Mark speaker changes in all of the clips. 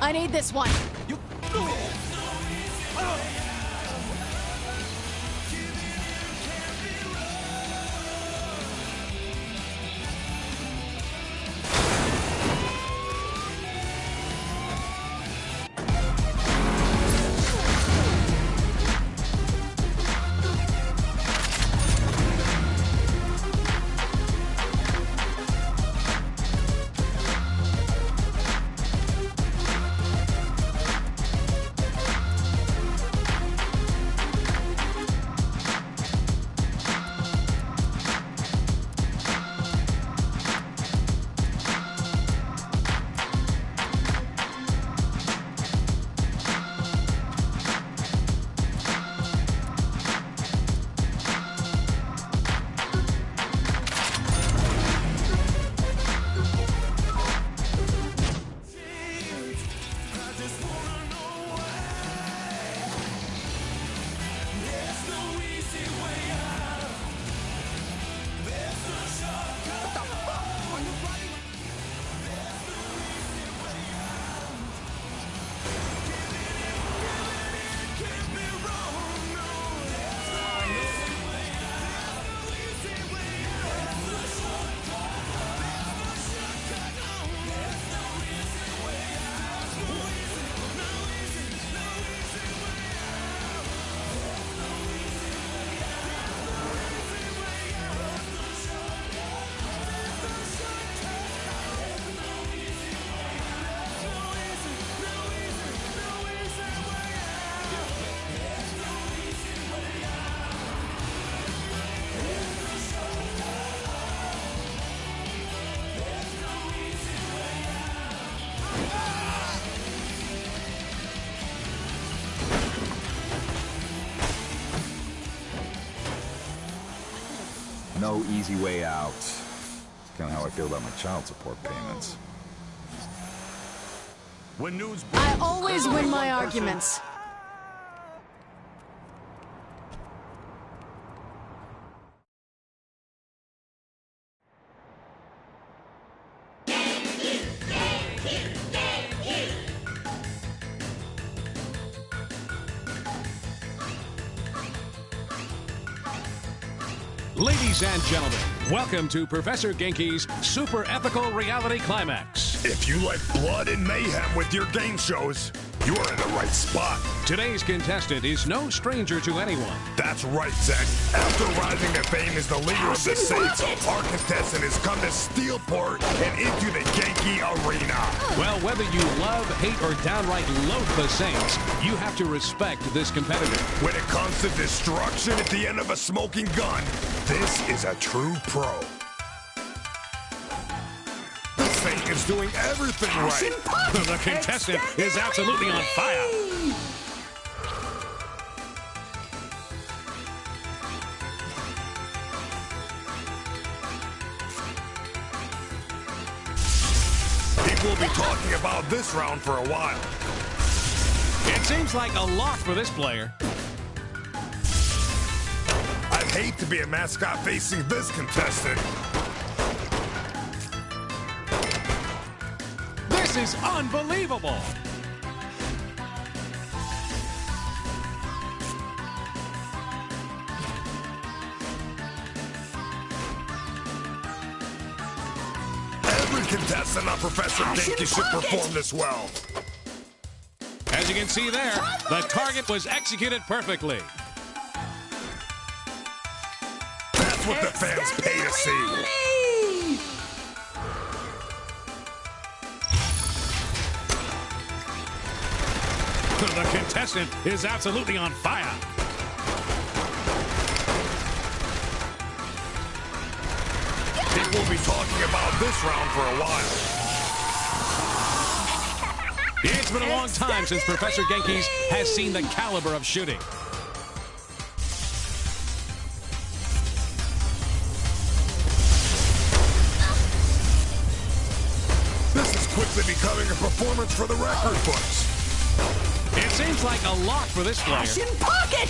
Speaker 1: I need this one.
Speaker 2: You...
Speaker 3: No easy way out. It's kind of how I feel about my child support payments.
Speaker 2: When news
Speaker 1: I always win my arguments.
Speaker 4: Ladies and gentlemen, welcome to Professor Genki's Super Ethical Reality Climax.
Speaker 5: If you like blood and mayhem with your game shows, you're in the right spot.
Speaker 4: Today's contestant is no stranger to anyone.
Speaker 5: That's right, Zach. After rising to fame as the leader of the Saints, our contestant has come to Steelport and into the Genki Arena.
Speaker 4: Well, whether you love, hate, or downright loathe the Saints, you have to respect this competitor.
Speaker 5: When it comes to destruction at the end of a smoking gun, this is a true pro. The Saint is doing everything right.
Speaker 4: The contestant is absolutely on fire.
Speaker 5: People will be talking about this round for a while.
Speaker 4: It seems like a lock for this player.
Speaker 5: I'd hate to be a mascot facing this contestant.
Speaker 4: This is unbelievable.
Speaker 5: Every contestant on Professor Genki should perform this well.
Speaker 4: As you can see there, the target was executed perfectly.
Speaker 5: That's what the fans pay to see.
Speaker 4: The contestant is absolutely on fire.
Speaker 5: People will be talking about this round for a while.
Speaker 4: It's been a long time since Professor Genki's has seen the caliber of shooting.
Speaker 5: This is quickly becoming a performance for the record books.
Speaker 4: It seems like a lock for this player.
Speaker 1: Passion pocket!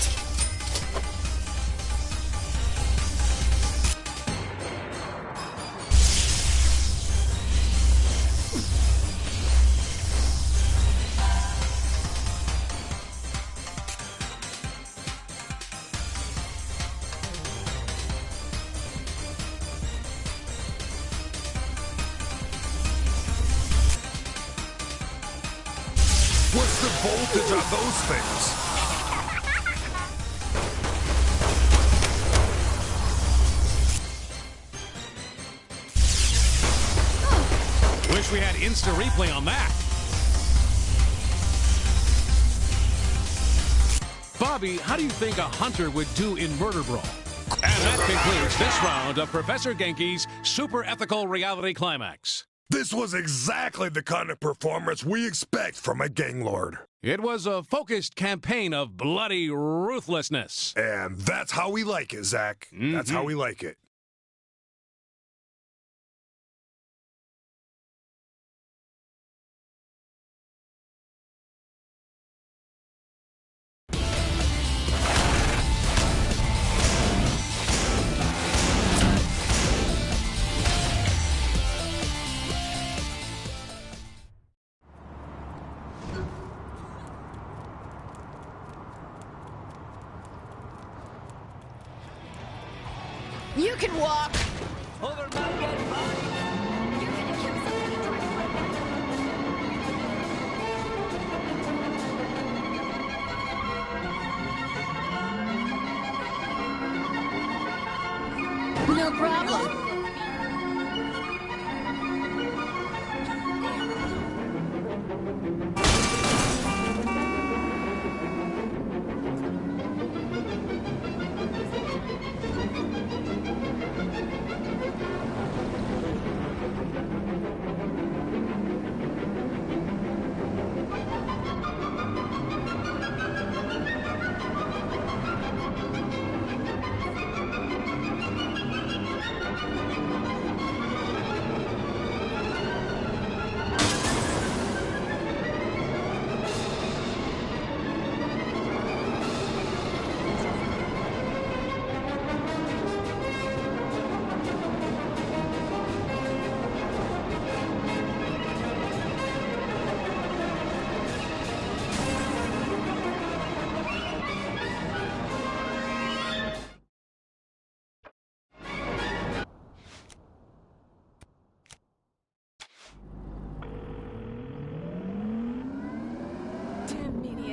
Speaker 5: voltage on those things?
Speaker 4: Wish we had instant replay on that. Bobby, how do you think a hunter would do in Murder Brawl? And that concludes this round of Professor Genki's Super Ethical Reality Climax.
Speaker 5: This was exactly the kind of performance we expect from a gang lord.
Speaker 4: It was a focused campaign of bloody ruthlessness.
Speaker 5: And that's how we like it, Zach. That's how we like it.
Speaker 1: You can walk.
Speaker 2: Over my dead body. You're gonna kill somebody
Speaker 1: No problem.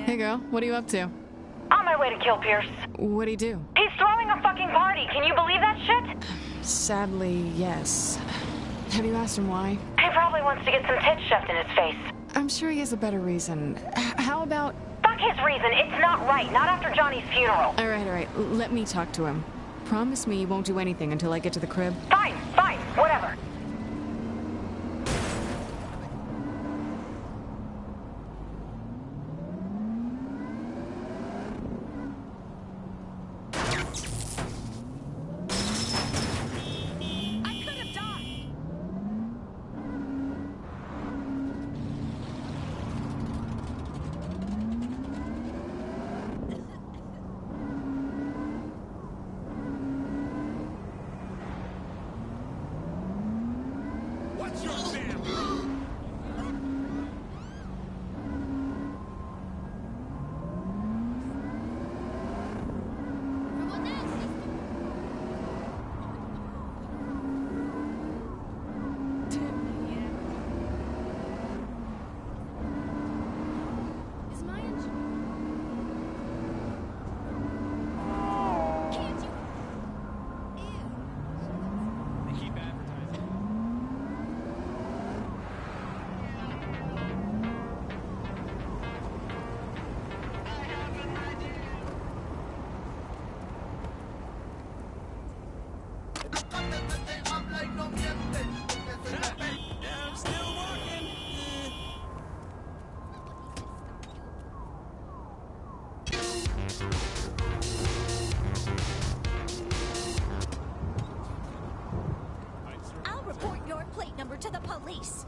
Speaker 6: Hey girl, what are you up to?
Speaker 7: On my way to kill Pierce.
Speaker 6: What'd he do?
Speaker 7: He's throwing a fucking party. Can you believe that shit?
Speaker 6: Sadly, yes. Have you asked him why?
Speaker 7: He probably wants to get some tits shoved in his face.
Speaker 6: I'm sure he has a better reason. How about...
Speaker 7: Fuck his reason. It's not right. Not after Johnny's funeral.
Speaker 6: All right. Let me talk to him. Promise me you won't do anything until I get to the crib.
Speaker 7: Fine. Whatever.
Speaker 2: I'll report your plate number to the police.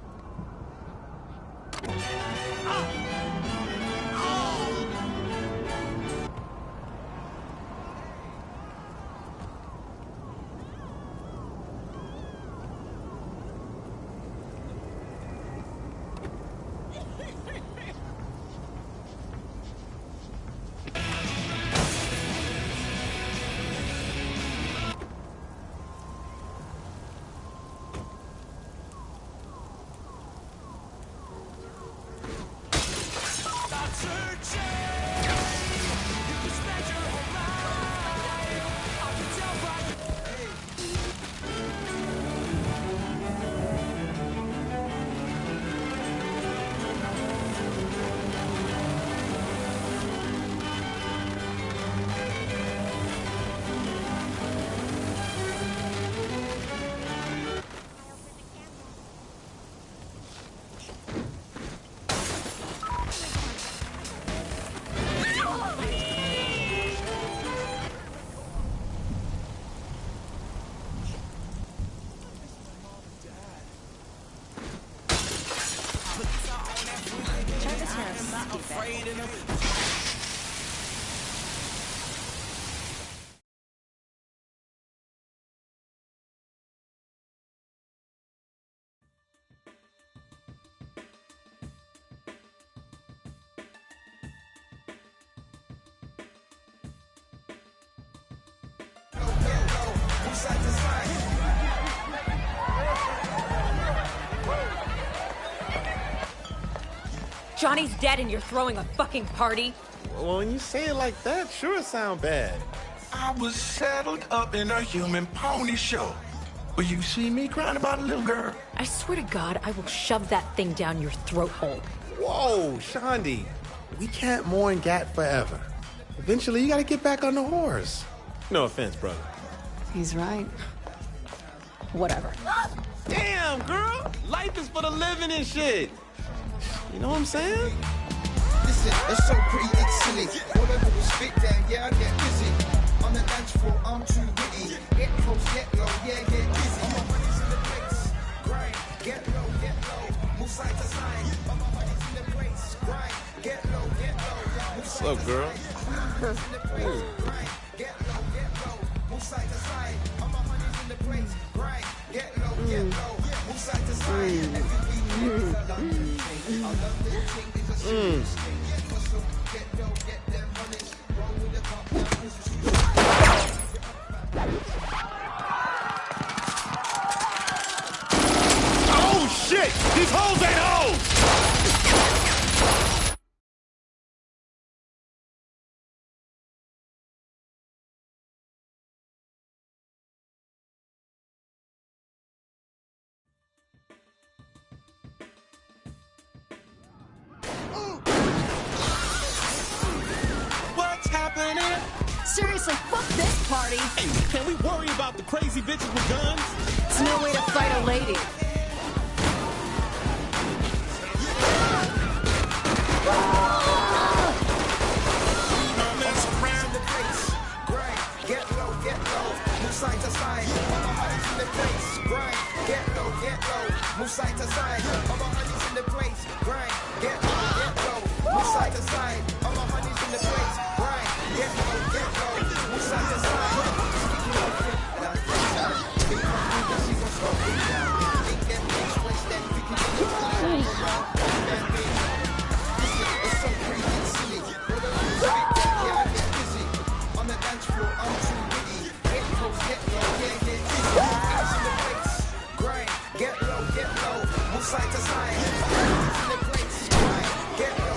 Speaker 2: Johnny's dead and you're throwing a fucking party?
Speaker 8: Well, when you say it like that, sure it sound bad.
Speaker 9: I was saddled up in a human pony show. Will you see me crying about a little girl?
Speaker 2: I swear to God, I will shove that thing down your throat hole.
Speaker 8: Whoa, Shondi. We can't mourn Gat forever. Eventually, you gotta get back on the horse. No offense, brother.
Speaker 6: He's right.
Speaker 2: Whatever.
Speaker 8: Damn, girl. Life is for the living and shit. You know what I'm saying?
Speaker 10: Listen, it's so pretty, it's silly. Whatever was fit there, yeah, I get busy. On the dance floor, I'm too witty. Get close, get low, yeah, get busy. All my money's in the place, grind. Get low, move side to side. All my money's in the place, grind. Get low, move
Speaker 8: What's up, girl?
Speaker 10: grind. Get low, move side to side. All my money's in the place, grind. Get low, move side to side. Every weekend is a London thing. I love the thing, it's a serious thing. So get low, get them monies. Roll with the top down,
Speaker 5: Oh shit! These hoes ain't hoes!
Speaker 9: What's happening?
Speaker 1: Seriously, fuck this party.
Speaker 8: Hey, can we worry about the crazy bitches with guns?
Speaker 1: It's no way to fight a lady.
Speaker 10: get low, move side to side. All my honey's in the place, grind. Get low, move side to side. All my honey's in the place, grind. Get low, move side to side. All my honey's in the place, grind. Get low, move side to side. It's so crazy and silly. Yeah, I get busy. On the dance floor, I'm too witty. Get close, get low, yeah, get busy. Eyes in the place, grind. Get low, move side to side. Honey's in the place, grind. Get low,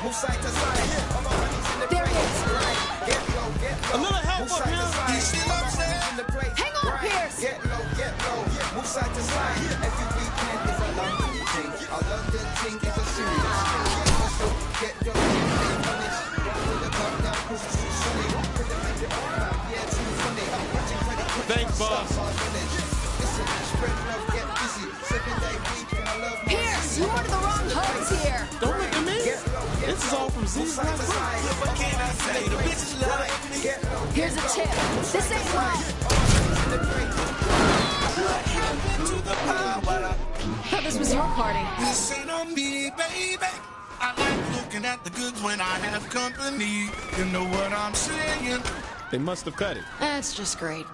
Speaker 10: move side to side. All my honey's in the place, grind. Get low,
Speaker 8: A little help
Speaker 10: move
Speaker 8: up
Speaker 10: side to
Speaker 8: here.
Speaker 10: side.
Speaker 9: You see what I'm saying?
Speaker 10: In the place,
Speaker 1: Hang on,
Speaker 10: grind.
Speaker 1: Pierce.
Speaker 10: Get low, move side to side. Every weekend is a London thing. A London thing is a serious thing. So get your honest. Roll the cup down 'cause it's too sunny. Could have made it all out, yeah, too funny. Watching credit quick.
Speaker 8: Thanks, boss.
Speaker 10: Listen, spread love, get busy. 7-day weekend, I love my
Speaker 1: Pierce,
Speaker 10: city.
Speaker 1: you ordered the wrong hose here.
Speaker 8: Don't look at me.
Speaker 10: Get low,
Speaker 8: This is all from Z's
Speaker 10: side to
Speaker 8: Black
Speaker 10: side.
Speaker 9: What can I say? The bitches love it.
Speaker 10: Get low,
Speaker 1: Here's a tip. This ain't wrong.
Speaker 9: To the power.
Speaker 6: Thought this was your party.
Speaker 9: This ain't on me, baby. I like looking at the goods when I have company. You know what I'm saying?
Speaker 8: They must have cut it.
Speaker 1: That's just great.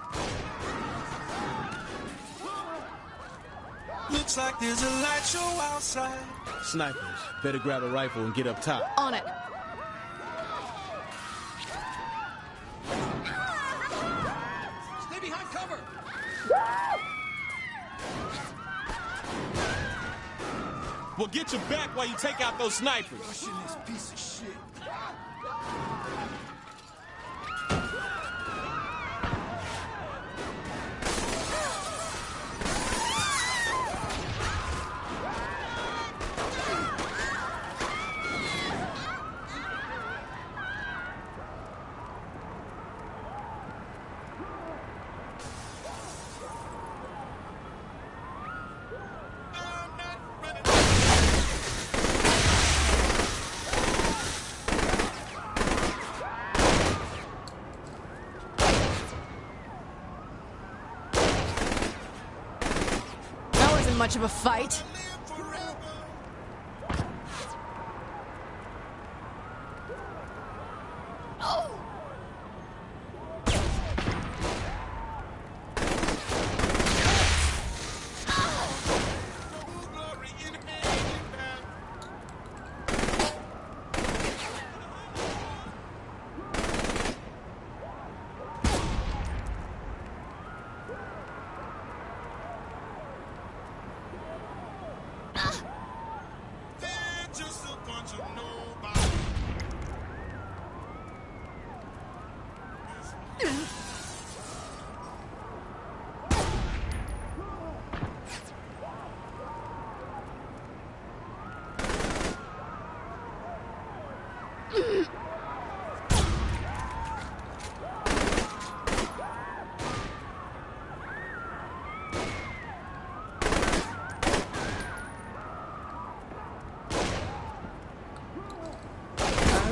Speaker 9: Looks like there's a light show outside.
Speaker 8: Snipers. Better grab a rifle and get up top.
Speaker 1: On it.
Speaker 4: Stay behind cover.
Speaker 8: Well, get your back while you take out those snipers.
Speaker 9: Rushing this piece of shit.
Speaker 1: That wasn't much of a fight.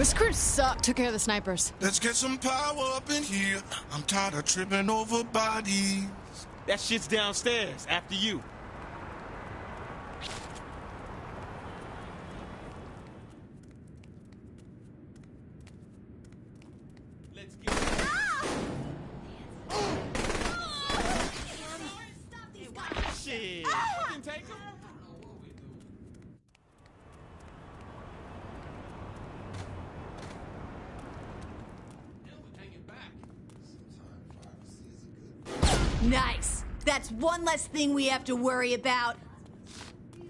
Speaker 1: This crew sucked. Took care of the snipers.
Speaker 9: Let's get some power up in here. I'm tired of tripping over bodies.
Speaker 11: That shit's downstairs, after you. Let's get shit. Fucking take him.
Speaker 2: Nice. That's one less thing we have to worry about.
Speaker 11: You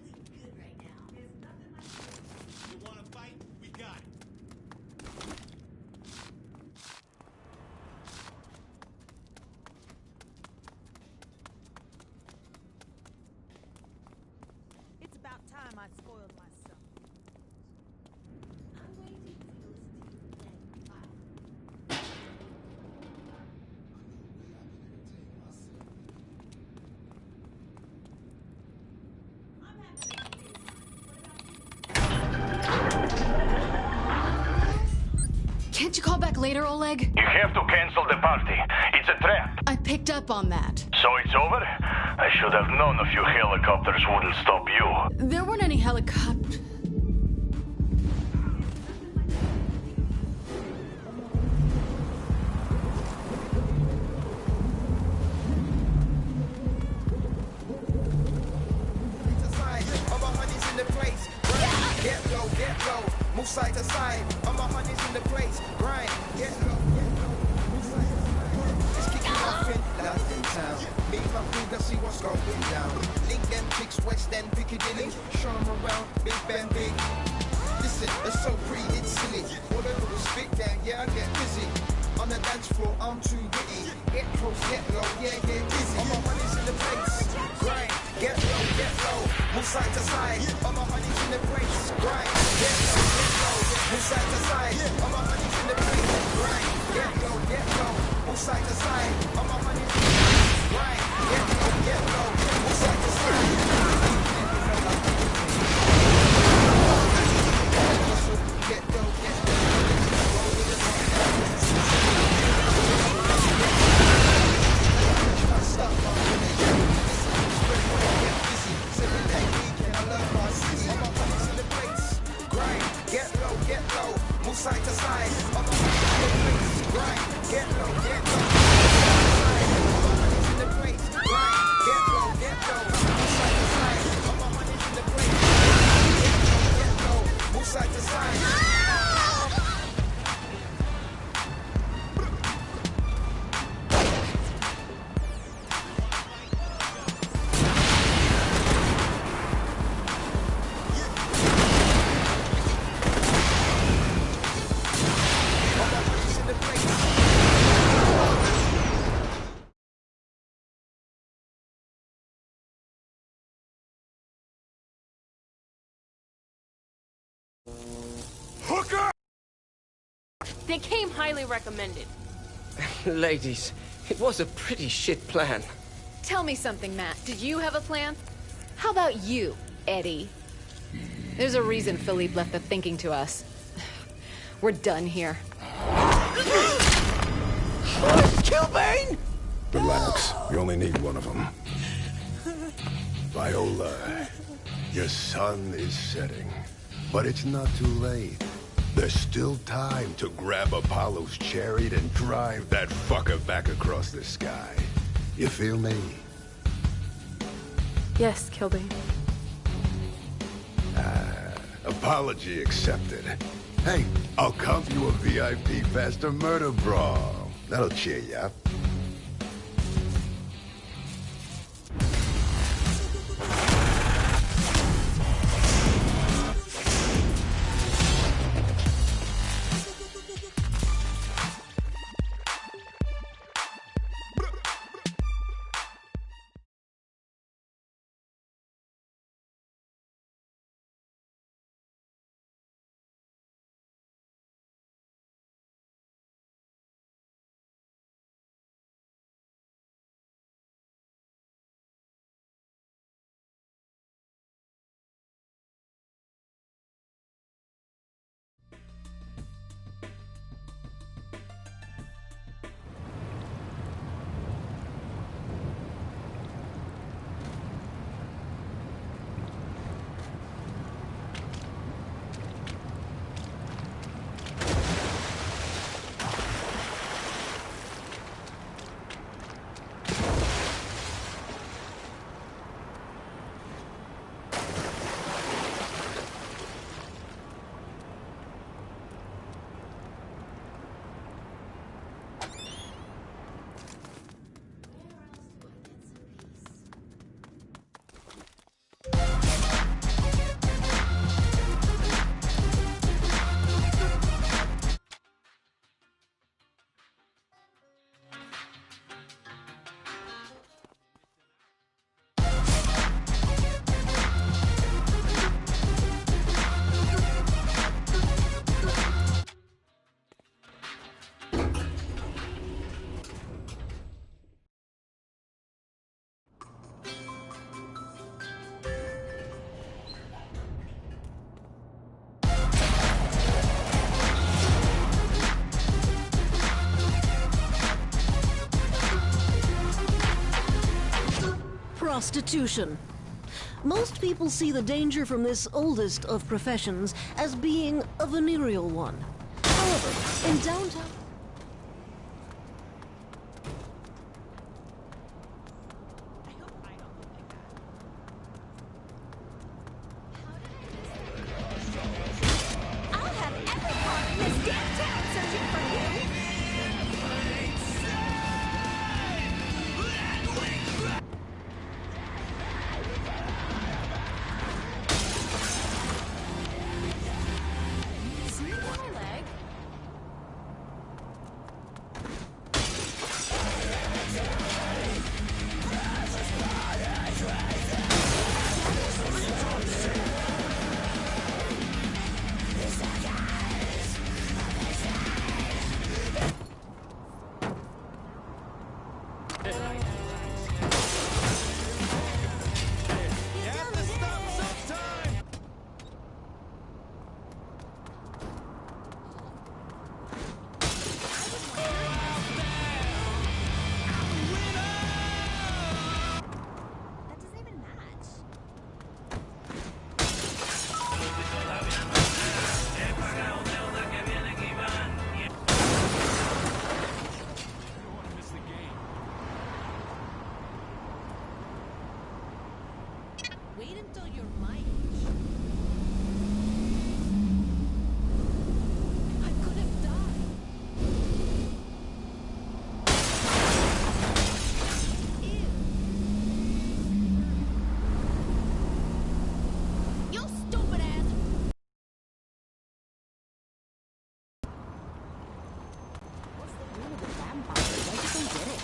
Speaker 11: wanna fight? We got it.
Speaker 2: It's about time I spoiled myself.
Speaker 1: Can't you call back later, Oleg?
Speaker 12: You have to cancel the party. It's a trap.
Speaker 1: I picked up on that.
Speaker 12: So it's over? I should have known a few helicopters wouldn't stop you.
Speaker 1: There weren't any helicopters.
Speaker 10: All my honey's in the place. Get low, move side to side. All my honey's in the place. Grind, get low, move side to side. Just kick it off in last in town. Me and my crew, let's see what's going down. Link them chicks, West End, Piccadilly. Show 'em around, Big Ben, big. Listen, it's so pretty, it's silly. Whatever the spit gang, yeah, I get busy. On the dance floor, I'm too witty. Get close, get low, yeah, get busy. All my honey's in the place. Grind, get low, move side to side. All my honey's in the place. Grind, get low, move side to side. All my honey's in the place. Grind, get low, move side to side. All my honey's in the place. Grind, get low, move side to side. Get low, move side to side. All my honey's in the place. Grind, get low, all my honey's in the place. Grind, get low, move side to side. All my honey's in the place. Get low, move side to side.
Speaker 13: They came highly recommended.
Speaker 14: Ladies, it was a pretty shit plan.
Speaker 6: Tell me something, Matt. Did you have a plan? How about you, Eddie? There's a reason Philippe left the thinking to us. We're done here.
Speaker 5: Kilbane! Relax. You only need one of them. Viola, your sun is setting. But it's not too late. There's still time to grab Apollo's chariot and drive that fucker back across the sky. You feel me?
Speaker 13: Yes, Kilbane.
Speaker 5: Apology accepted. Hey, I'll comp you a VIP faster murder brawl. That'll cheer you up.
Speaker 15: prostitution. Most people see the danger from this oldest of professions as being a venereal one. However, in downtown...
Speaker 16: Wait until you're my age. I could have died. Ew. You stupid ass.
Speaker 15: What's the deal with the vampires? Why just don't get it?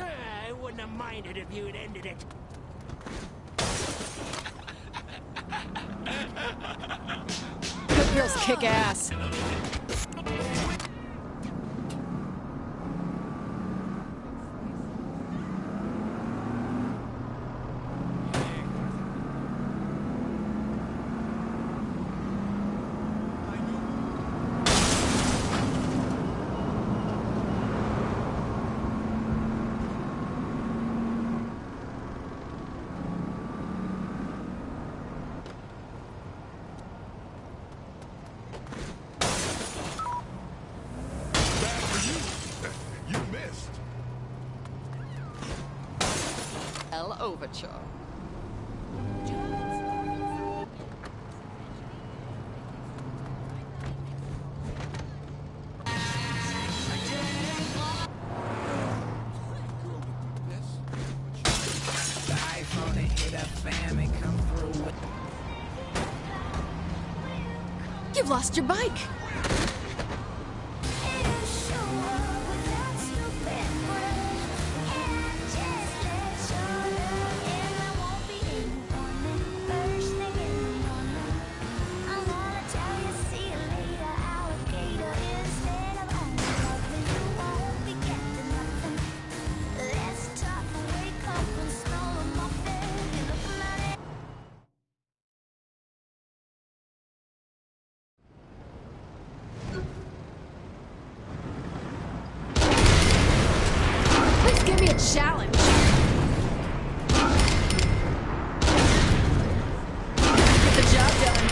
Speaker 17: I wouldn't have minded if you had ended it.
Speaker 1: Good girls kick ass.
Speaker 6: Overture.
Speaker 1: You've lost your bike. Give me a challenge. Get the job done.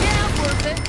Speaker 1: Yeah, worth it.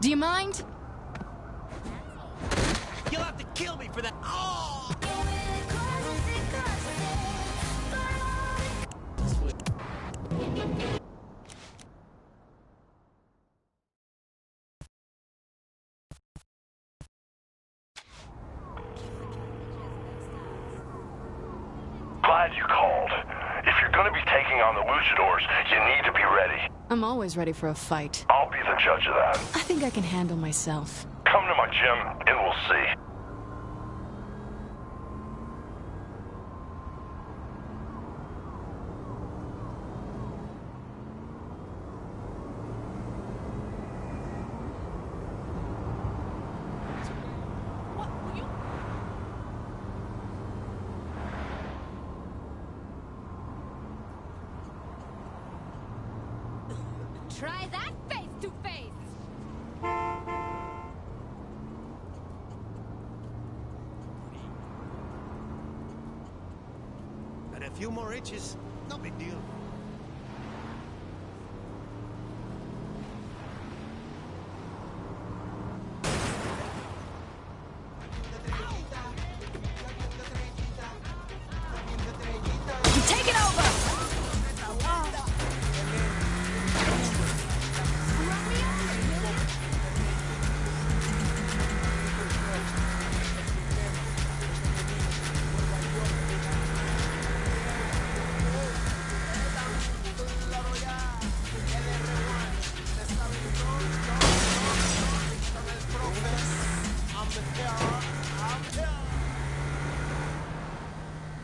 Speaker 1: Do you mind?
Speaker 17: You'll have to kill me for that. Oh!
Speaker 12: Glad you called. If you're gonna be taking on the luchadors, you need to be ready.
Speaker 1: I'm always ready for a fight.
Speaker 12: I'll be the judge of that.
Speaker 1: I think I can handle myself.
Speaker 12: Come to my gym, and we'll see.
Speaker 16: Try that face to face.
Speaker 17: And a few more inches, no big deal.
Speaker 1: Take it over!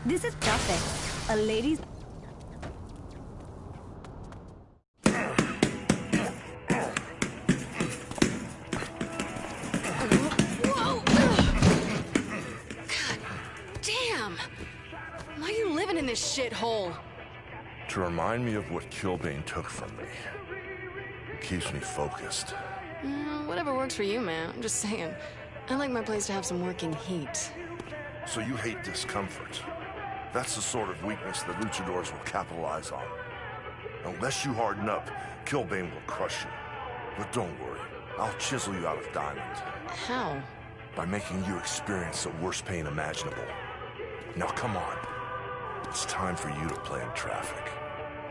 Speaker 18: This is perfect. A lady's...
Speaker 1: Whoa! God damn! Why are you living in this shithole?
Speaker 19: To remind me of what Killbane took from me. Keeps me focused.
Speaker 1: Whatever works for you, man. I'm just saying. I like my place to have some working heat.
Speaker 19: So you hate discomfort. That's the sort of weakness the luchadors will capitalize on. Unless you harden up, Killbane will crush you. But don't worry, I'll chisel you out of diamond.
Speaker 1: How?
Speaker 19: By making you experience the worst pain imaginable. Now come on. It's time for you to play in traffic.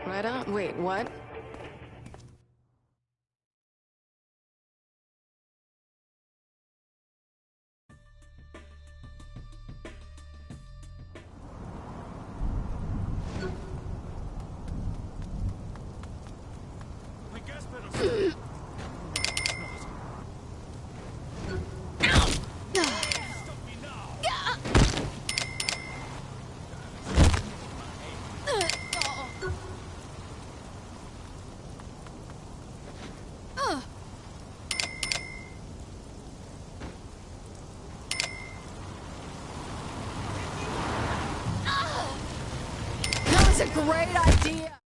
Speaker 1: Right on. Wait, what? That was a great idea!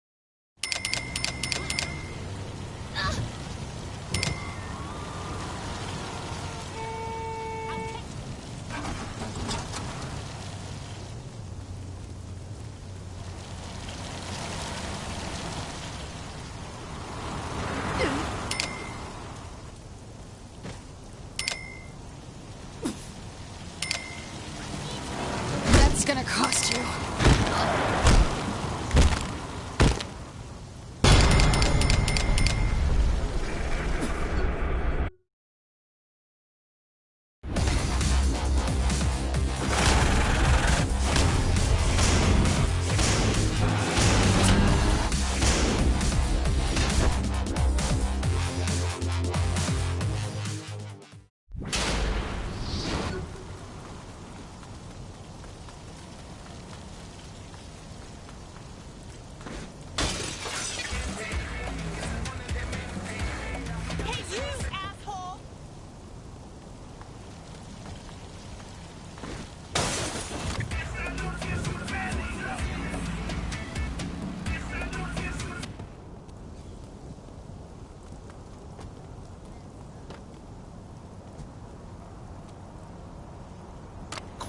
Speaker 1: That's gonna cost you.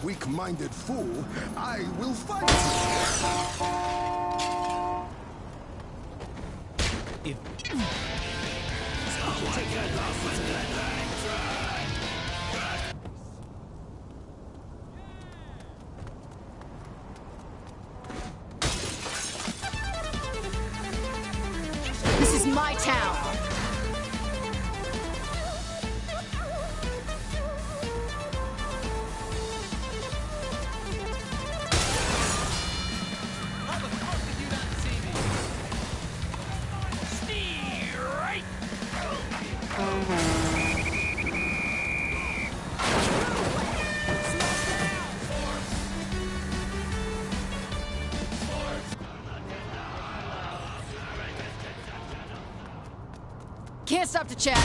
Speaker 5: Weak-minded fool, I will fight you!
Speaker 2: This is my town. Can't stop to chat.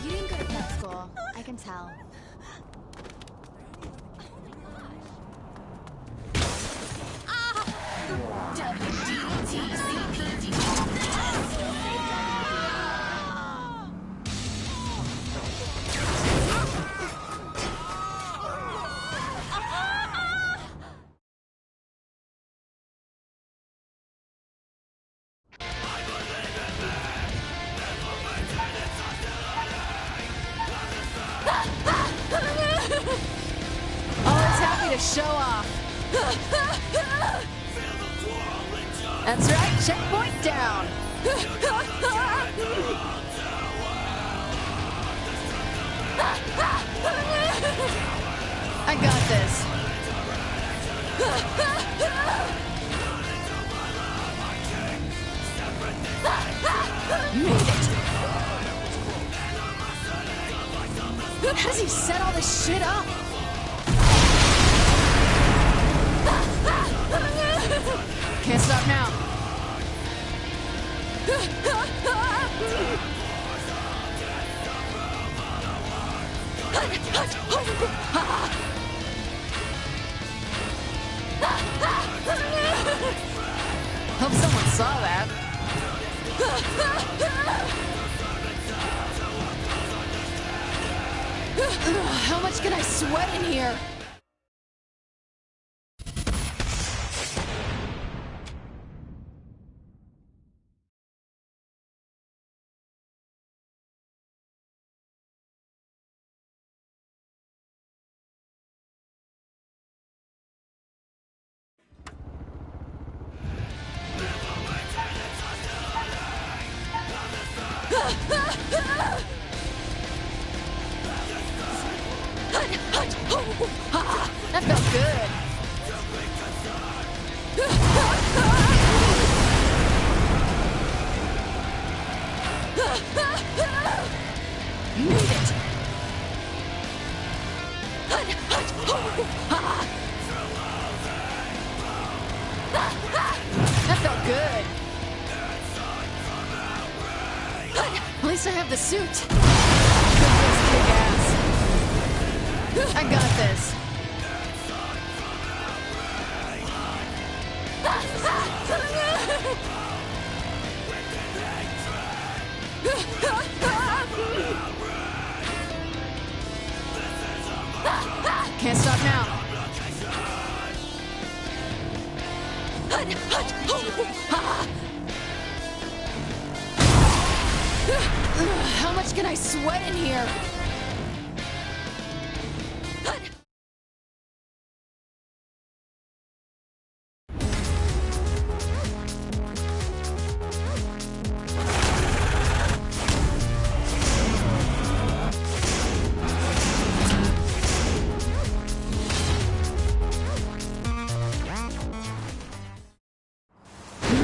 Speaker 16: You didn't go to prep school. I can tell.
Speaker 2: Always happy to show off. That's right, checkpoint down. I got this. Made it. How does he set all this shit up? Can't stop now. Hope someone saw that. How much can I sweat in here? That felt good. Made it. That felt good. At least I have the suit. Kick ass. I got this. Can't stop now. How much can I sweat in here?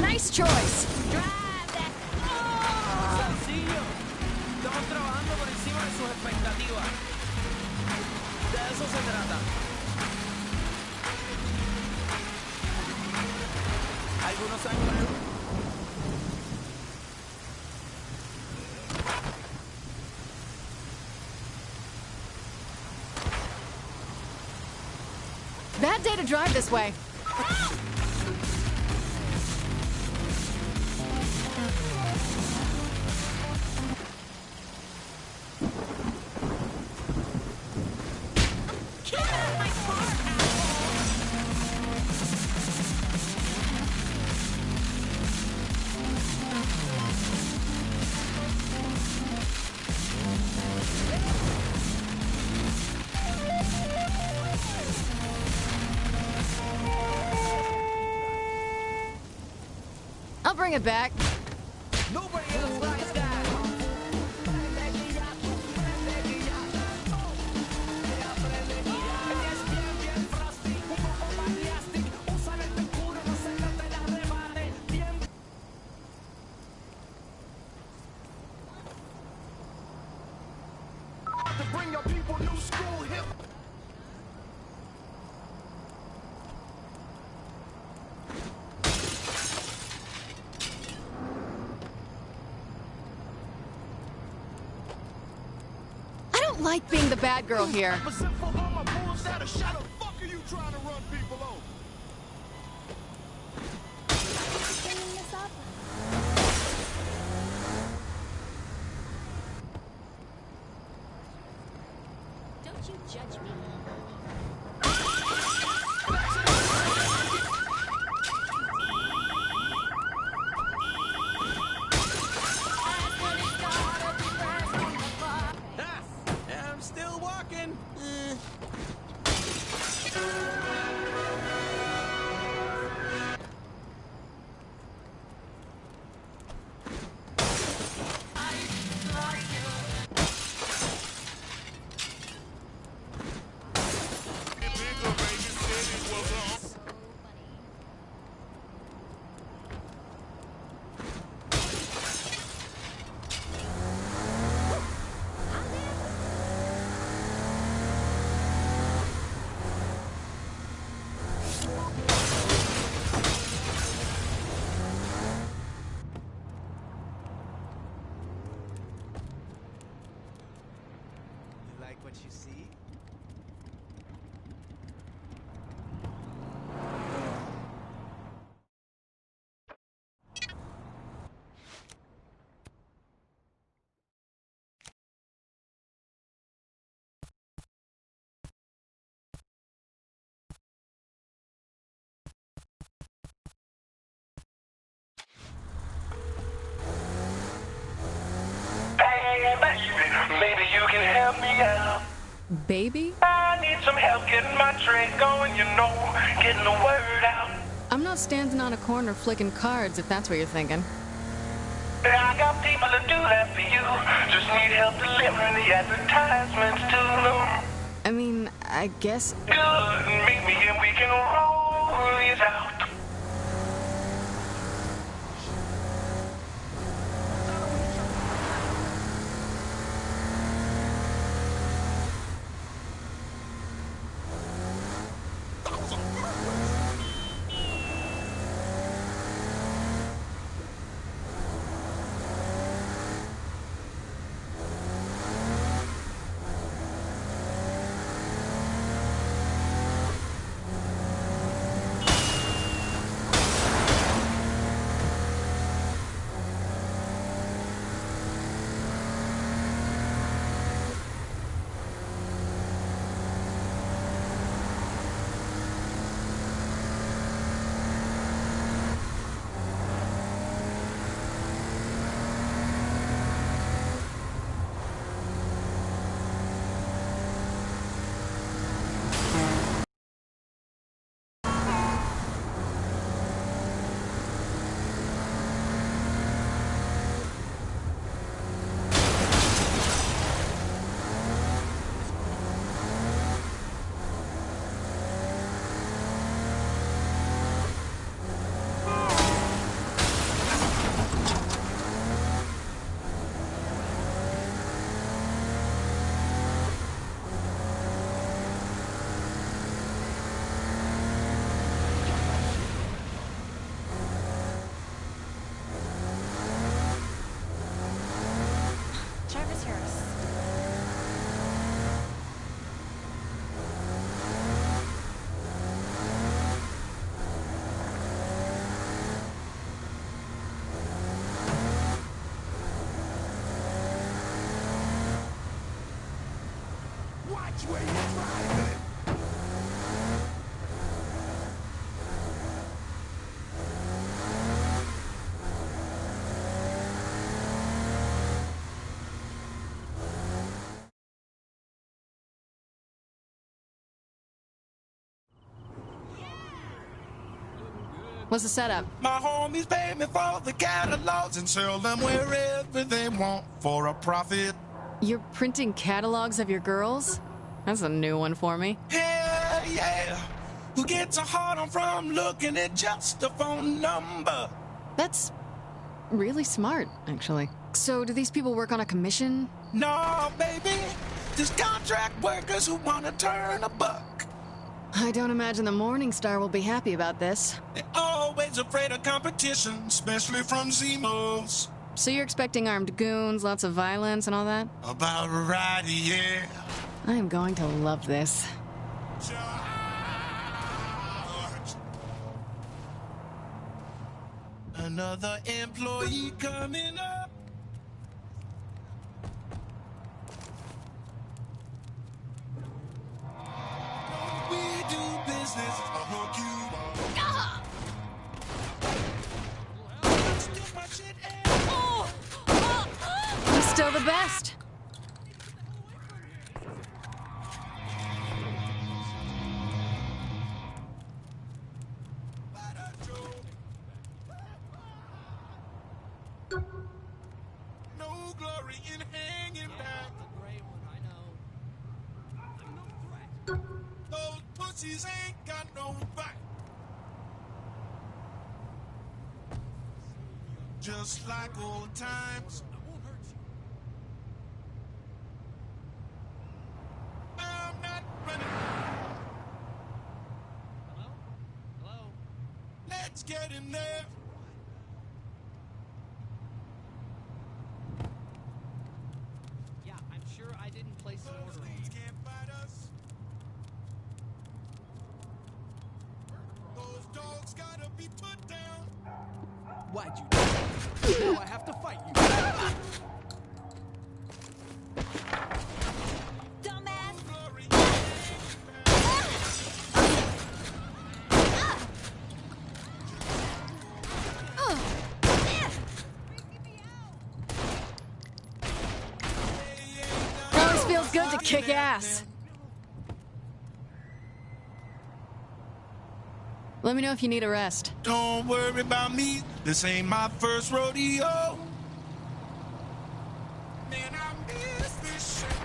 Speaker 2: Nice choice.
Speaker 17: Sencillo. Estamos trabajando por encima de sus expectativas. De eso se trata. Algunos años.
Speaker 2: Bad day to drive this way. bring it back?
Speaker 17: Nobody else likes that.
Speaker 9: To bring your people new school hip.
Speaker 2: I don't like being the bad girl here.
Speaker 16: Don't you judge me.
Speaker 17: I'm still walking. You like what you see?
Speaker 12: Maybe you can help me out.
Speaker 2: Baby?
Speaker 12: I need some help getting my trade going, getting the word out.
Speaker 2: I'm not standing on a corner flicking cards, if that's what you're thinking.
Speaker 12: I got people to do that for you. Just need help delivering the advertisements to them.
Speaker 2: I mean, I guess...
Speaker 12: Good, meet me and we can roll these out.
Speaker 16: Travis Harris.
Speaker 9: Watch where you're driving.
Speaker 2: What's the setup?
Speaker 9: My homies pay me for the catalogs and sell them wherever they want for a profit.
Speaker 2: You're printing catalogs of your girls? That's a new one for me.
Speaker 9: Hell yeah! Who gets a hard on from looking at just a phone number?
Speaker 2: That's really smart, actually. So do these people work on a commission?
Speaker 9: No, baby. Just contract workers who want to turn a buck.
Speaker 2: I don't imagine the Morning Star will be happy about this.
Speaker 9: They're always afraid of competition, especially from Zemos.
Speaker 2: So you're expecting armed goons, lots of violence and all that?
Speaker 9: About right, yeah.
Speaker 2: I am going to love this.
Speaker 9: Another employee coming up. We do business, I'll hook you up.
Speaker 2: He's still the best.
Speaker 9: No glory in hanging back. Those pussies ain't got no back. Just like old times. I'm not running. Hello? Let's get in there.
Speaker 17: Yeah, I'm sure I didn't place an order.
Speaker 9: These can't fight us. Those dogs gotta be put down.
Speaker 17: Why'd you do that? Now I have to fight you.
Speaker 16: Dumbass!
Speaker 2: It always feels good to kick ass. Let me know if you need a rest.
Speaker 9: Don't worry about me. This ain't my first rodeo. Man, I miss this shit.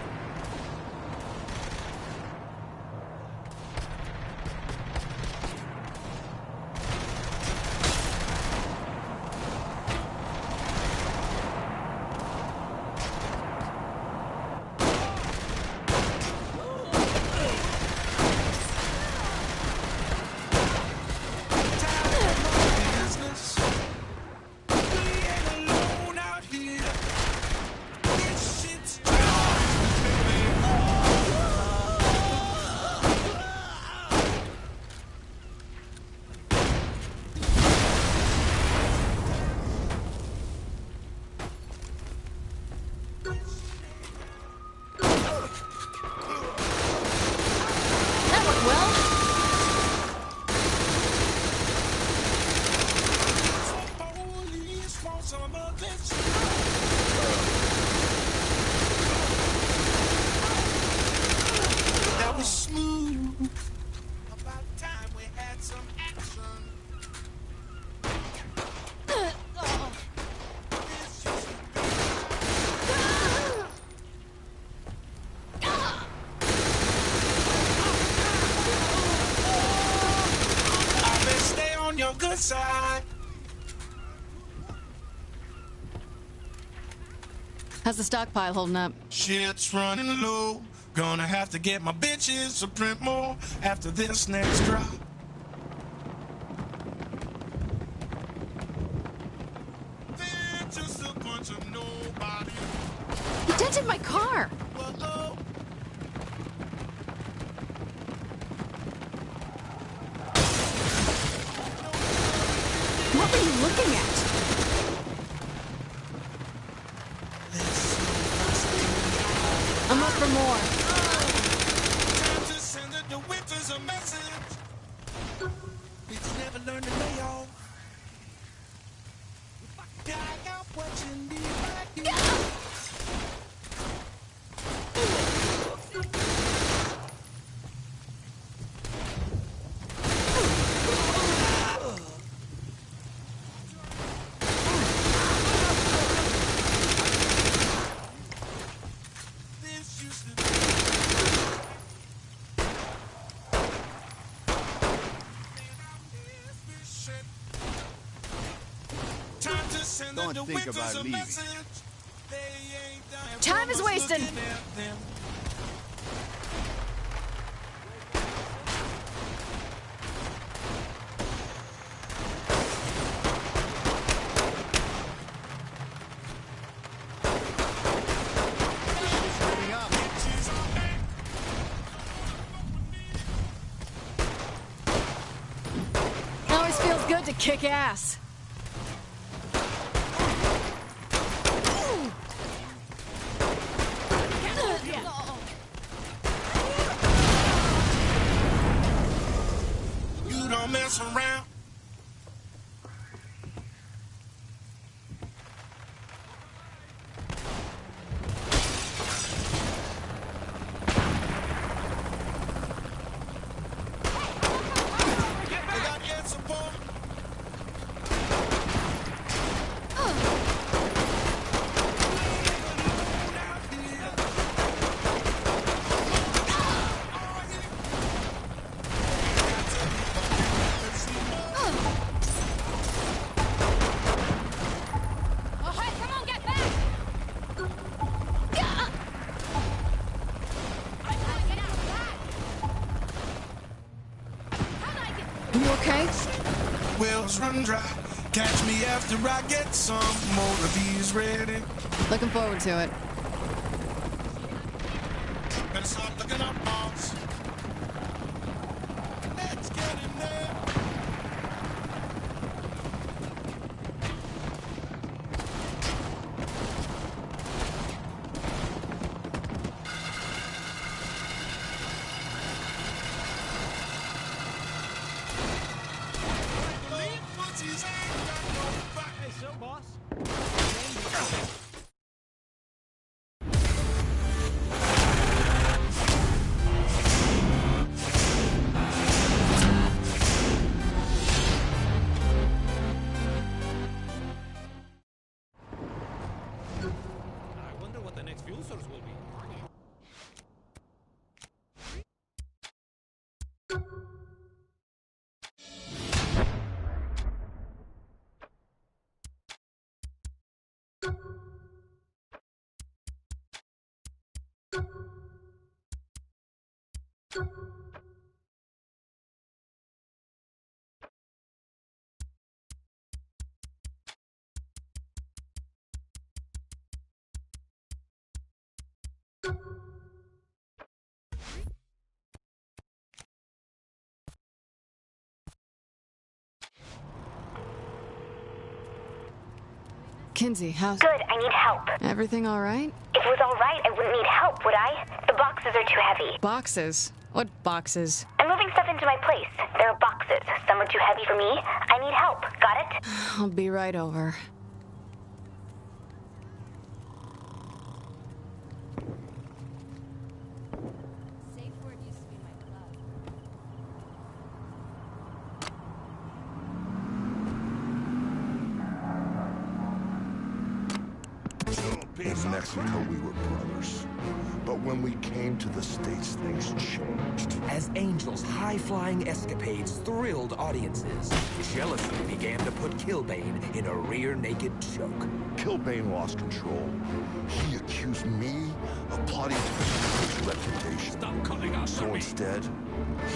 Speaker 9: That was smooth. About time we had some action. I better stay on your good side.
Speaker 2: How's the stockpile holding up?
Speaker 9: Shit's running low. Gonna have to get my bitches to print more after this next drop. They're just a bunch of nobody.
Speaker 2: You dented my car.
Speaker 9: Whoa.
Speaker 2: What were you looking at? I'm up for more.
Speaker 9: Time to send the winters a message. Bitch never learn to lay off. I got what you need right here.
Speaker 3: Don't think about leaving.
Speaker 2: Time is wasted. Always feels good to kick ass.
Speaker 9: You don't mess around.
Speaker 2: You okay?
Speaker 9: Wheels run dry. Catch me after I get some more of these ready.
Speaker 2: Looking forward to it.
Speaker 9: Better stop looking up, boss. Let's get in there.
Speaker 17: Hey, so boss.
Speaker 11: I wonder what the next fuel source will be.
Speaker 1: Kinsey, how's...
Speaker 7: Good, I need help.
Speaker 1: Everything all right?
Speaker 7: If it was all right, I wouldn't need help, would I? The boxes are too heavy.
Speaker 1: Boxes? What boxes?
Speaker 7: I'm moving stuff into my place. There are boxes. Some are too heavy for me. I need help. Got it?
Speaker 1: I'll be right over.
Speaker 19: In Mexico, we were brothers. But when we came to the States, things changed.
Speaker 20: As Angel's high-flying escapades thrilled audiences, jealousy began to put Killbane in a rear-naked choke.
Speaker 19: Killbane lost control. He accused me of plotting to destroy his reputation.
Speaker 4: Stop coming out
Speaker 19: So instead,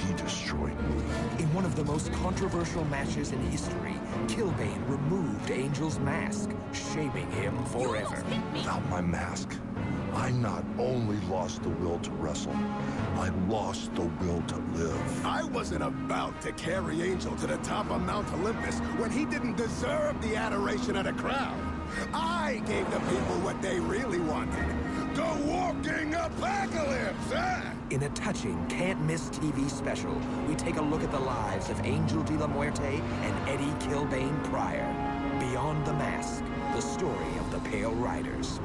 Speaker 19: he destroyed me.
Speaker 20: In one of the most controversial matches in history, Killbane removed Angel's mask, shaming him forever.
Speaker 19: Without my mask, I not only lost the will to wrestle, I lost the will to live.
Speaker 5: I wasn't about to carry Angel to the top of Mount Olympus when he didn't deserve the adoration of the crowd. I gave the people what they really wanted. The walking apocalypse, huh?
Speaker 20: In a touching, can't-miss TV special, we take a look at the lives of Angel de la Muerte and Eddie Killbane Pryor. Beyond the Mask, the story of the Pale Riders.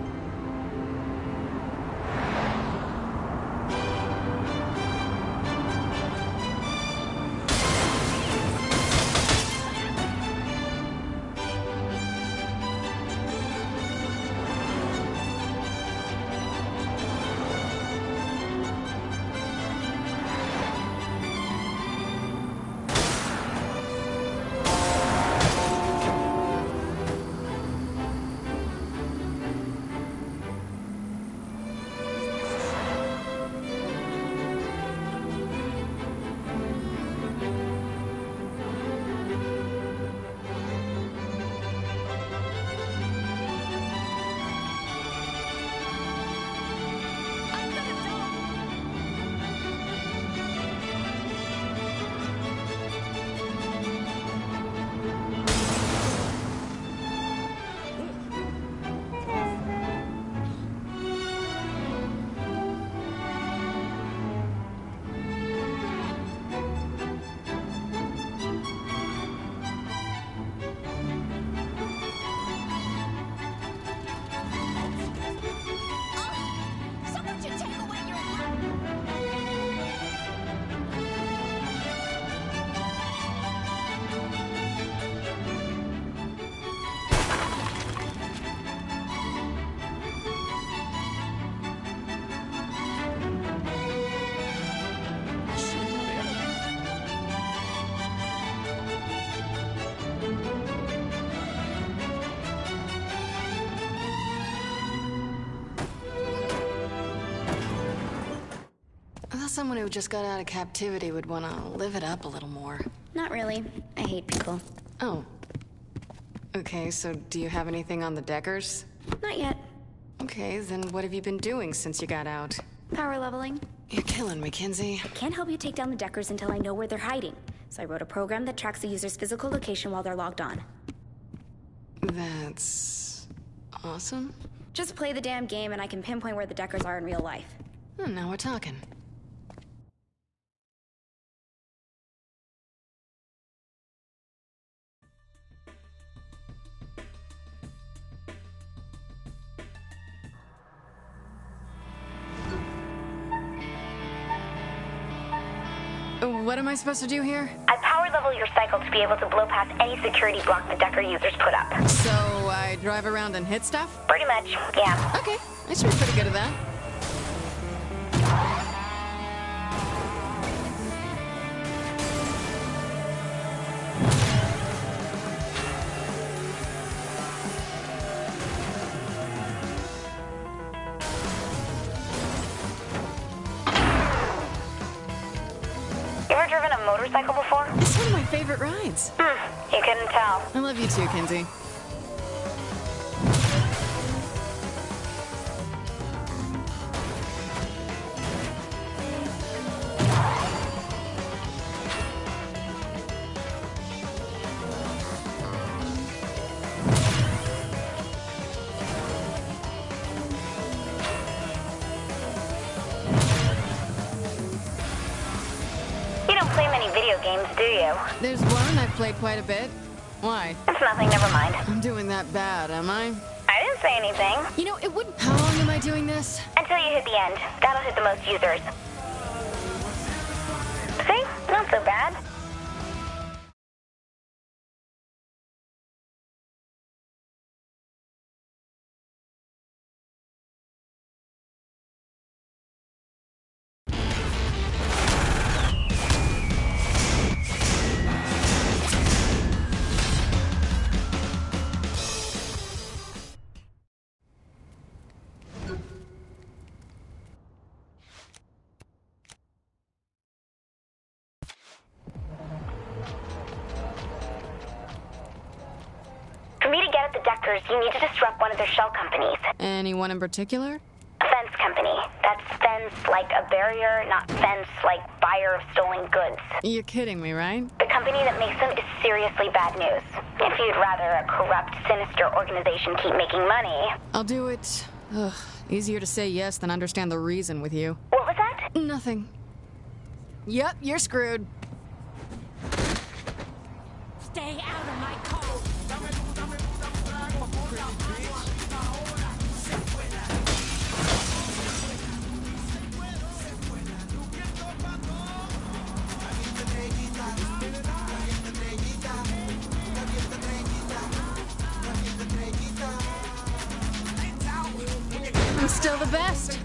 Speaker 1: thought someone who just got out of captivity would want to live it up a little more.
Speaker 7: Not really. I hate people.
Speaker 1: Oh. Okay, so do you have anything on the Deckers?
Speaker 7: Not yet.
Speaker 1: Okay, then what have you been doing since you got out?
Speaker 7: Power leveling.
Speaker 1: You're killing me, Kinsey.
Speaker 7: I can't help you take down the Deckers until I know where they're hiding. So I wrote a program that tracks the user's physical location while they're logged on.
Speaker 1: That's awesome.
Speaker 7: Just play the damn game and I can pinpoint where the Deckers are in real life.
Speaker 1: Now we're talking. What am I supposed to do here?
Speaker 7: I power level your cycle to be able to blow past any security block the Decker users put up.
Speaker 1: So I drive around and hit stuff?
Speaker 7: Pretty much, yeah.
Speaker 1: Okay, I should be pretty good at that.
Speaker 7: Motorcycle before?
Speaker 1: It's one of my favorite rides.
Speaker 7: You couldn't tell.
Speaker 1: I love you too, Kinsey.
Speaker 7: Games, do you?
Speaker 1: There's one I've played quite a bit. Why?
Speaker 7: It's nothing, never mind.
Speaker 1: I'm doing that bad, am I?
Speaker 7: I didn't say anything.
Speaker 1: You know, it wouldn't... How long am I doing this?
Speaker 7: Until you hit the end. That'll hit the most users. See? Not so bad. For me to get at the Deckers, you need to disrupt one of their shell companies.
Speaker 1: Anyone in particular?
Speaker 7: A fence company. That's fence like a barrier, not fence like buyer of stolen goods.
Speaker 1: You're kidding me, right?
Speaker 7: The company that makes them is seriously bad news. If you'd rather a corrupt, sinister organization keep making money...
Speaker 1: I'll do it. Ugh, easier to say yes than understand the reason with you.
Speaker 7: What was that?
Speaker 1: Nothing. Yep, you're screwed.
Speaker 16: Stay out of my car.
Speaker 1: I'm still the best.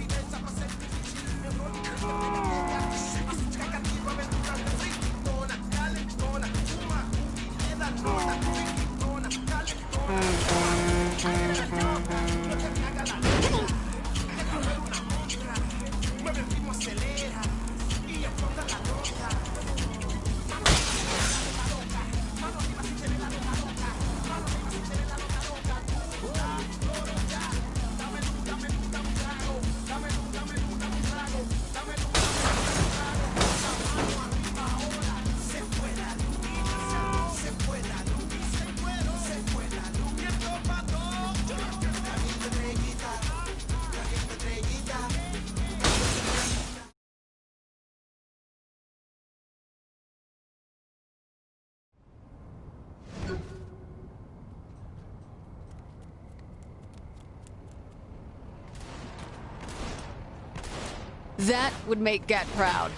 Speaker 1: That would make Gat proud.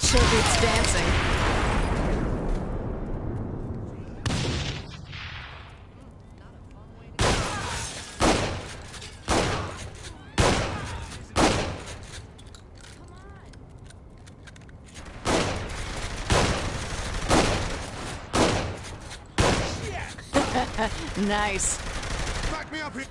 Speaker 1: Show beats dancing. Nice.
Speaker 11: Back me up here.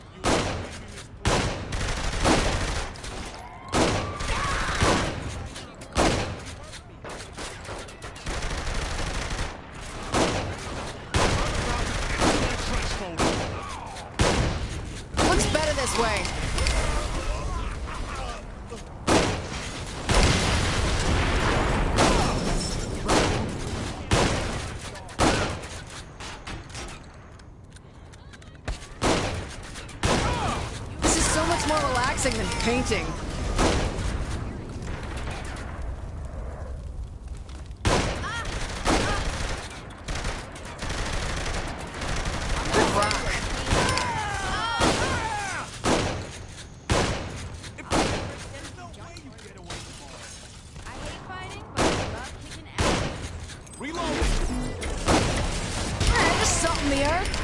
Speaker 2: much more relaxing than painting. Just salt in the earth.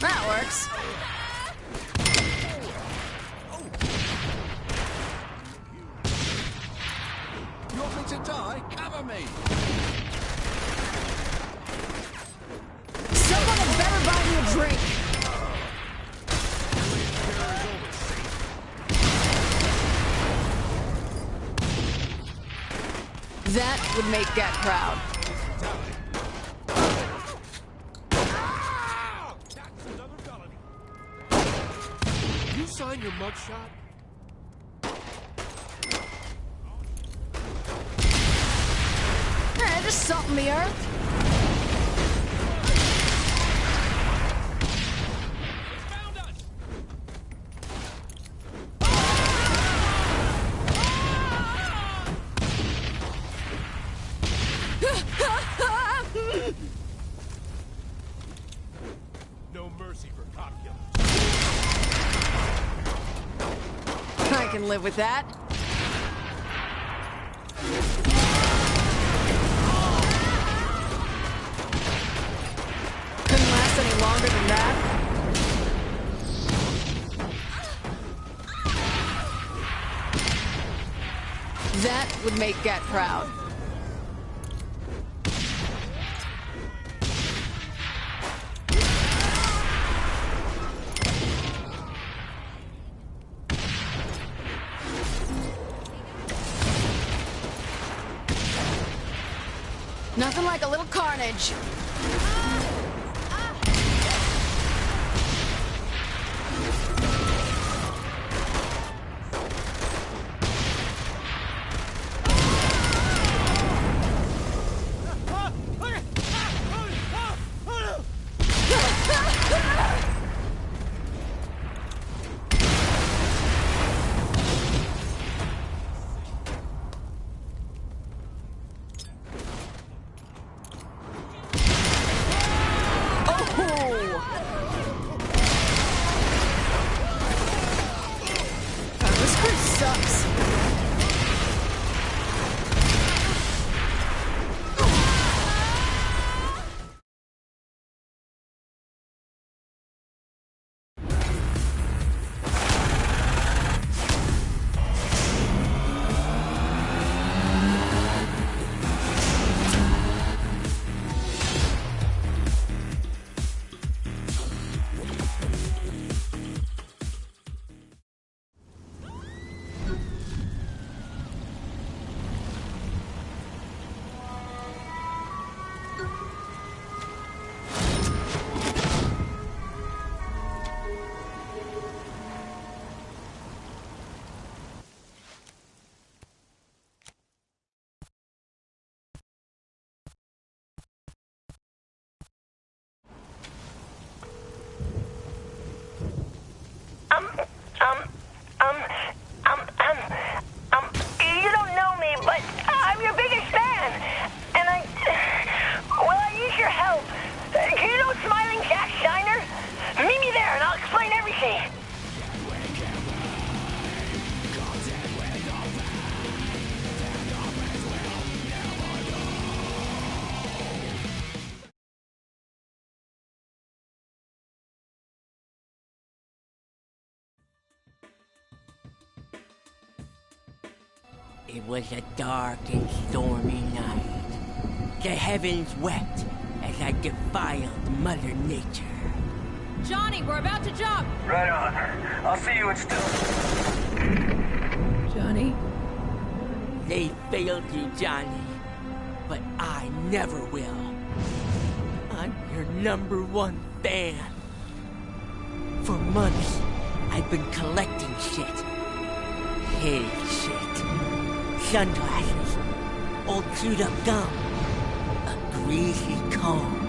Speaker 2: That works.
Speaker 11: You want me to die? Cover me!
Speaker 2: Someone better buy me a drink. That would make Gat proud.
Speaker 11: You sign your mugshot?
Speaker 2: Just salt in the earth.
Speaker 11: No mercy for cop killers.
Speaker 2: I can live with that. Couldn't last any longer than that. That would make Gat proud. Nothing like a little carnage. This crew sucks.
Speaker 12: You don't know me, but I'm your biggest fan. And I use your help. Do you know Smiling Jack Shiner? Meet me there and I'll explain everything.
Speaker 21: It was a dark and stormy The heavens wept as I defiled Mother Nature.
Speaker 2: Johnny, we're about to jump!
Speaker 22: Right on. I'll see you at Still.
Speaker 2: Johnny?
Speaker 21: They failed you, Johnny. But I never will. I'm your #1 fan. For months, I've been collecting shit. His shit. Sunglasses. Old chewed-up gum. A greasy comb.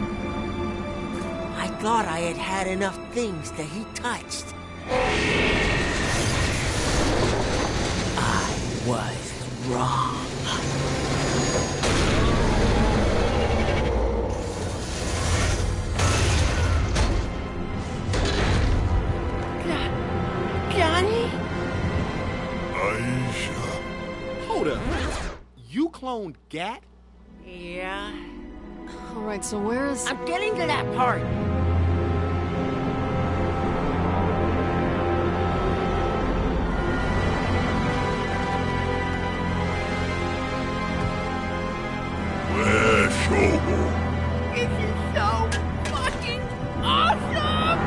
Speaker 21: I thought I had had enough things that he touched. I was wrong. Johnny?
Speaker 5: Aisha.
Speaker 8: Hold up. You cloned Gat?
Speaker 21: Yeah.
Speaker 1: All right, so where is...
Speaker 21: I'm getting to that part.
Speaker 5: Where's Shogo?
Speaker 21: This is so fucking awesome!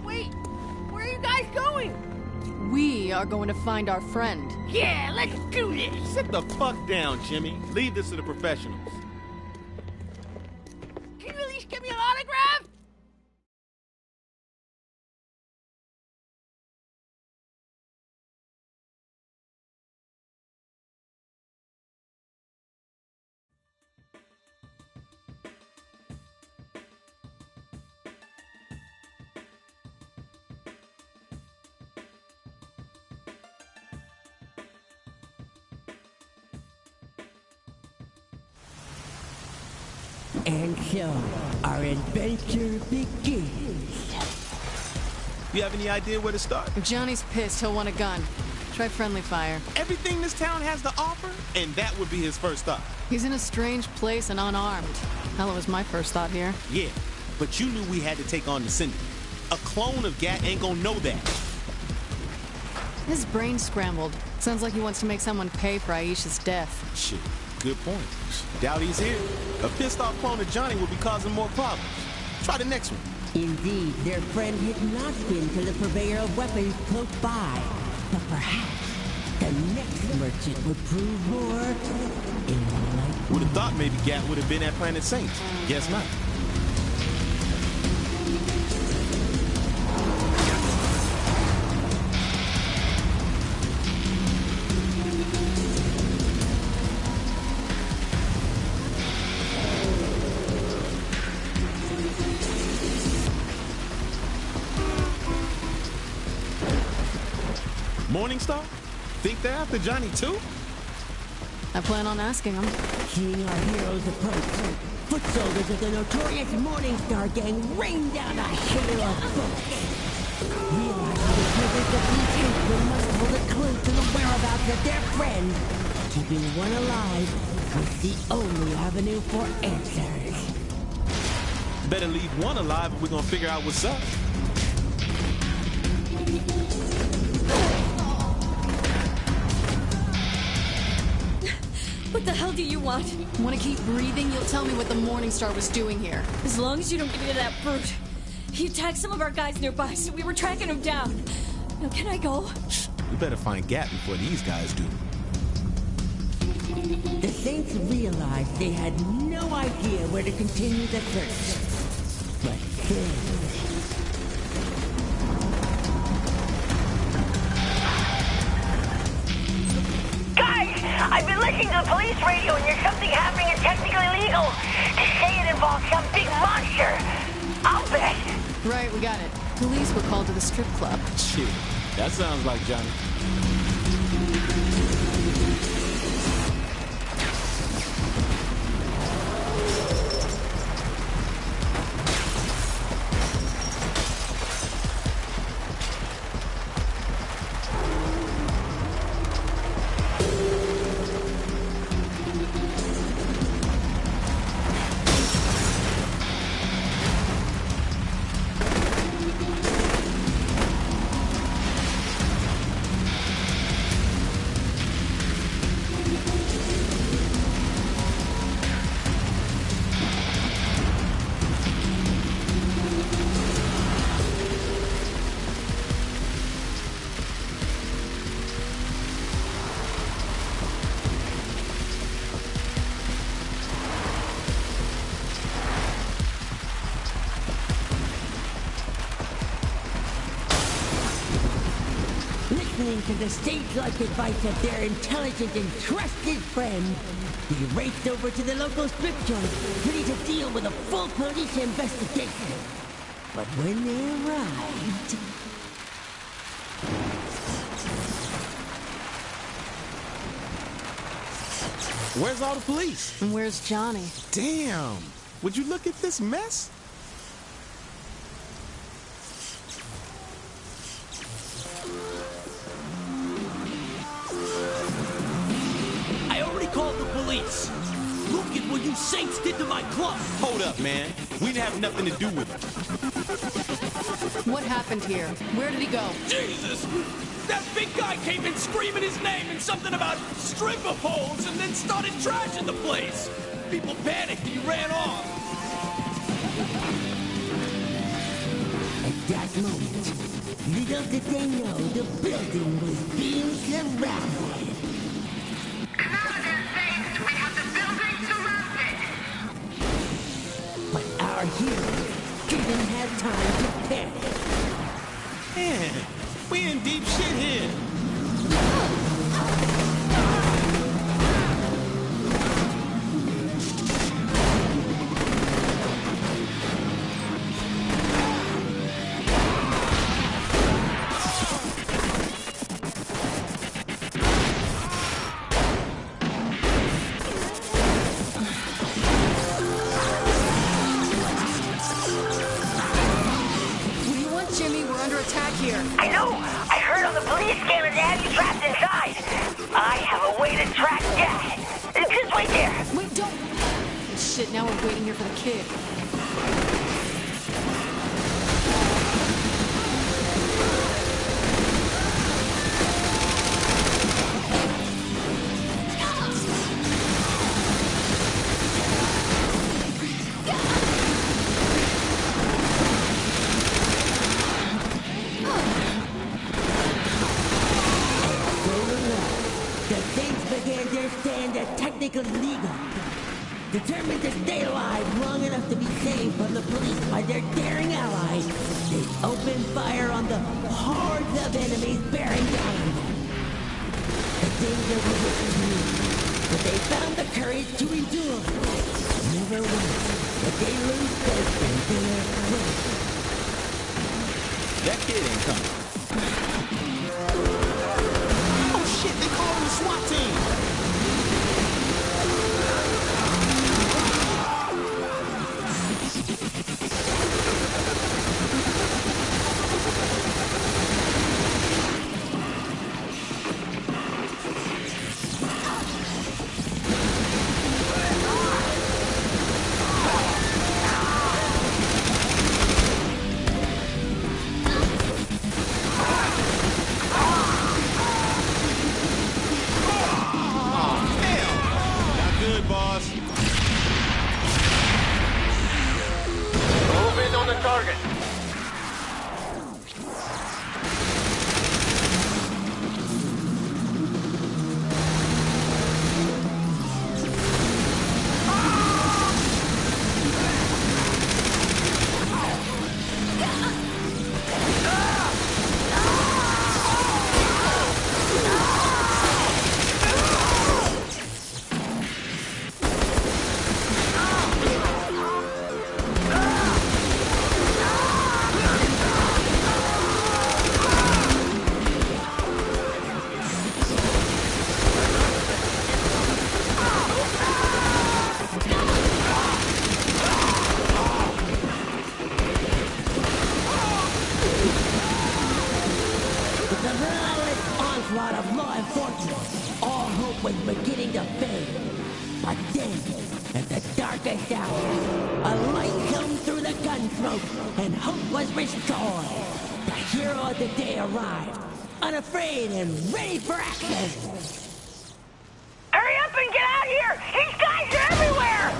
Speaker 21: Wait, where are you guys going?
Speaker 2: We are going to find our friend.
Speaker 21: Yeah, let's do this!
Speaker 8: Sit the fuck down, Jimmy. Leave this to the professionals.
Speaker 21: Can you at least give me an autograph? And so, our adventure begins.
Speaker 8: You have any idea where to start?
Speaker 1: If Johnny's pissed, he'll want a gun. Try friendly fire.
Speaker 8: Everything this town has to offer, and that would be his first thought.
Speaker 1: He's in a strange place and unarmed. Hell, it was my first thought here.
Speaker 8: Yeah, but you knew we had to take on the Syndicate. A clone of Gat ain't gonna know that.
Speaker 1: His brain's scrambled. Sounds like he wants to make someone pay for Aisha's death.
Speaker 8: Shit, good point. Doubt he's here. A pissed-off clone of Johnny will be causing more problems. Try the next one.
Speaker 21: Indeed, their friend had not been to the purveyor of weapons close by. But perhaps the next merchant would prove more enlightening.
Speaker 8: Would have thought maybe Gat would have been at Planet Saints. Guess not. Morningstar? Think they're after Johnny too?
Speaker 1: I plan on asking him.
Speaker 21: Seeing our heroes approach, foot soldiers of the notorious Morningstar gang rain down a hail of bullets. Realizing the presence of these henchmen must hold a clue to the whereabouts of their friend, keeping one alive was the only avenue for answers.
Speaker 8: Better leave one alive if we're gonna figure out what's up.
Speaker 2: What the hell do you want?
Speaker 1: Want to keep breathing? You'll tell me what the Morningstar was doing here.
Speaker 2: As long as you don't give me to that brute. He attacked some of our guys nearby, so we were tracking him down. Now, can I go?
Speaker 8: Shh, we better find Gat before these guys do.
Speaker 21: The Saints realized they had no idea where to continue the search. But then...
Speaker 12: I've been listening to the police radio and there's something happening and technically illegal. They say it involves some big monster. I'll bet.
Speaker 1: Right, we got it. Police were called to the strip club.
Speaker 8: Shit, that sounds like Johnny.
Speaker 21: listening to the sage-like advice of their intelligent and trusted friend, they raced over to the local strip joint, ready to deal with a full police investigation. But when they arrived...
Speaker 8: Where's all the police?
Speaker 1: And where's Johnny?
Speaker 8: Damn! Would you look at this mess?
Speaker 17: I already called the police. Look at what you saints did to my club.
Speaker 11: Hold up, man. We didn't have nothing to do with it.
Speaker 1: What happened here? Where did he go?
Speaker 17: Jesus! That big guy came in screaming his name and something about stripper poles and then started trashing the place. People panicked and he ran off.
Speaker 21: At that moment, little did they know the building was being surrounded. But our hero didn't have time to panic.
Speaker 8: Man, we in deep shit here.
Speaker 12: I know! I heard on the police scanner they have you trapped inside! I have a way to track Jack! Just wait there!
Speaker 1: Wait, don't... Shit, now we're waiting here for the kid.
Speaker 21: Determined to stay alive long enough to be saved from the police by their daring allies, they opened fire on the hordes of enemies bearing down on them. The danger was extreme, but they found the courage to endure. Never once did they lose faith in their quest.
Speaker 11: That kid ain't coming.
Speaker 8: Oh shit, they called him the SWAT team!
Speaker 21: Unafraid and ready for action!
Speaker 12: Hurry up and get out here! These guys are everywhere!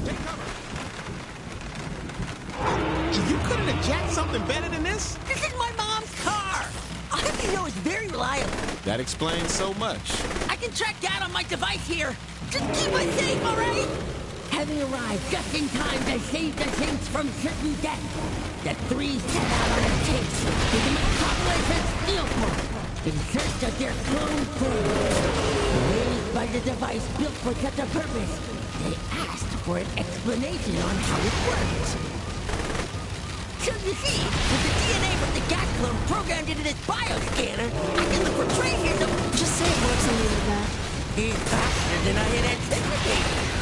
Speaker 8: Take cover! You couldn't have jacked something better than this?
Speaker 21: This is my mom's car! I think you know it's very reliable.
Speaker 8: That explains so much.
Speaker 21: I can track down on my device here. Just keep us safe, alright? having arrived just in time to save the Saints from certain death, the three set out on a chase to the metropolis of Steelport in search of their clone forms. Raised by the device built for such a purpose, they asked for an explanation on how it works. So you see, with the DNA from the gas clone programmed into this bioscanner, I can look for traces of...
Speaker 1: Just say it works and leave it at that.
Speaker 21: He's faster than I had anticipated.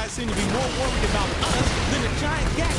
Speaker 17: Seem to be more worried about us than a giant gas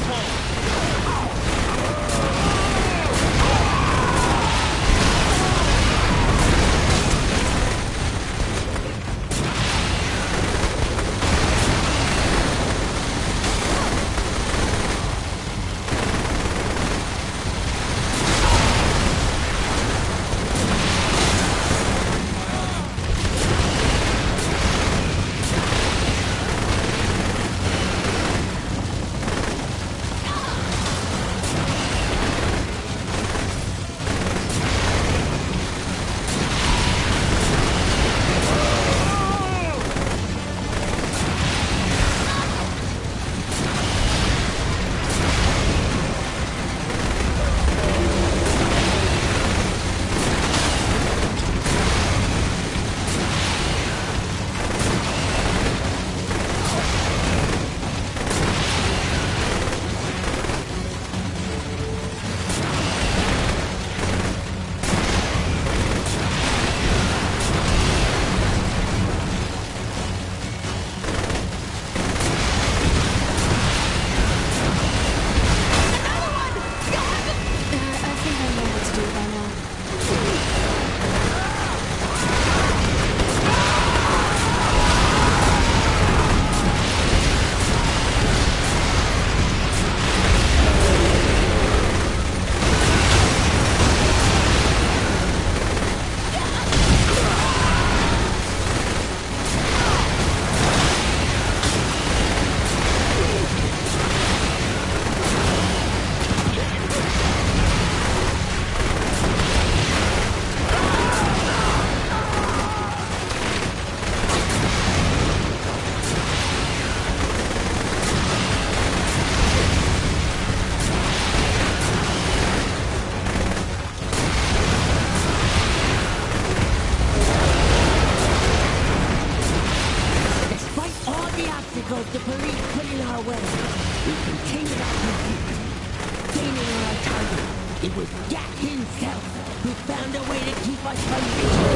Speaker 21: myself, who found a way to keep us from reaching.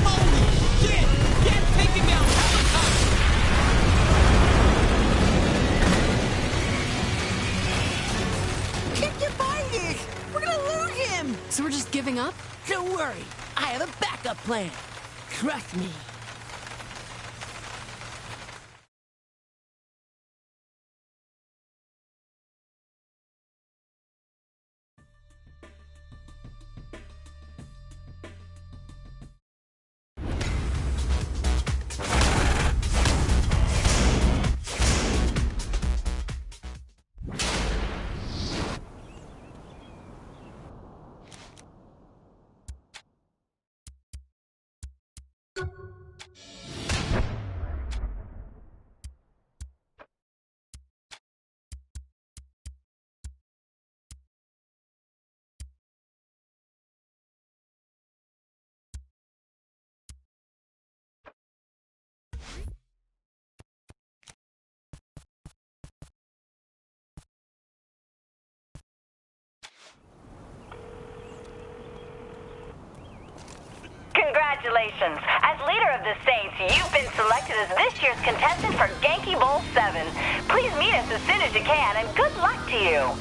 Speaker 17: Holy shit! Get taking down helicopter!
Speaker 21: Can't get by this! We're gonna lose him!
Speaker 1: So we're just giving up?
Speaker 21: Don't worry, I have a backup plan. Trust me.
Speaker 12: Congratulations. As leader of the Saints, you've been selected as this year's contestant for Genki Bowl 7. Please meet us as soon as you can, and good luck to you.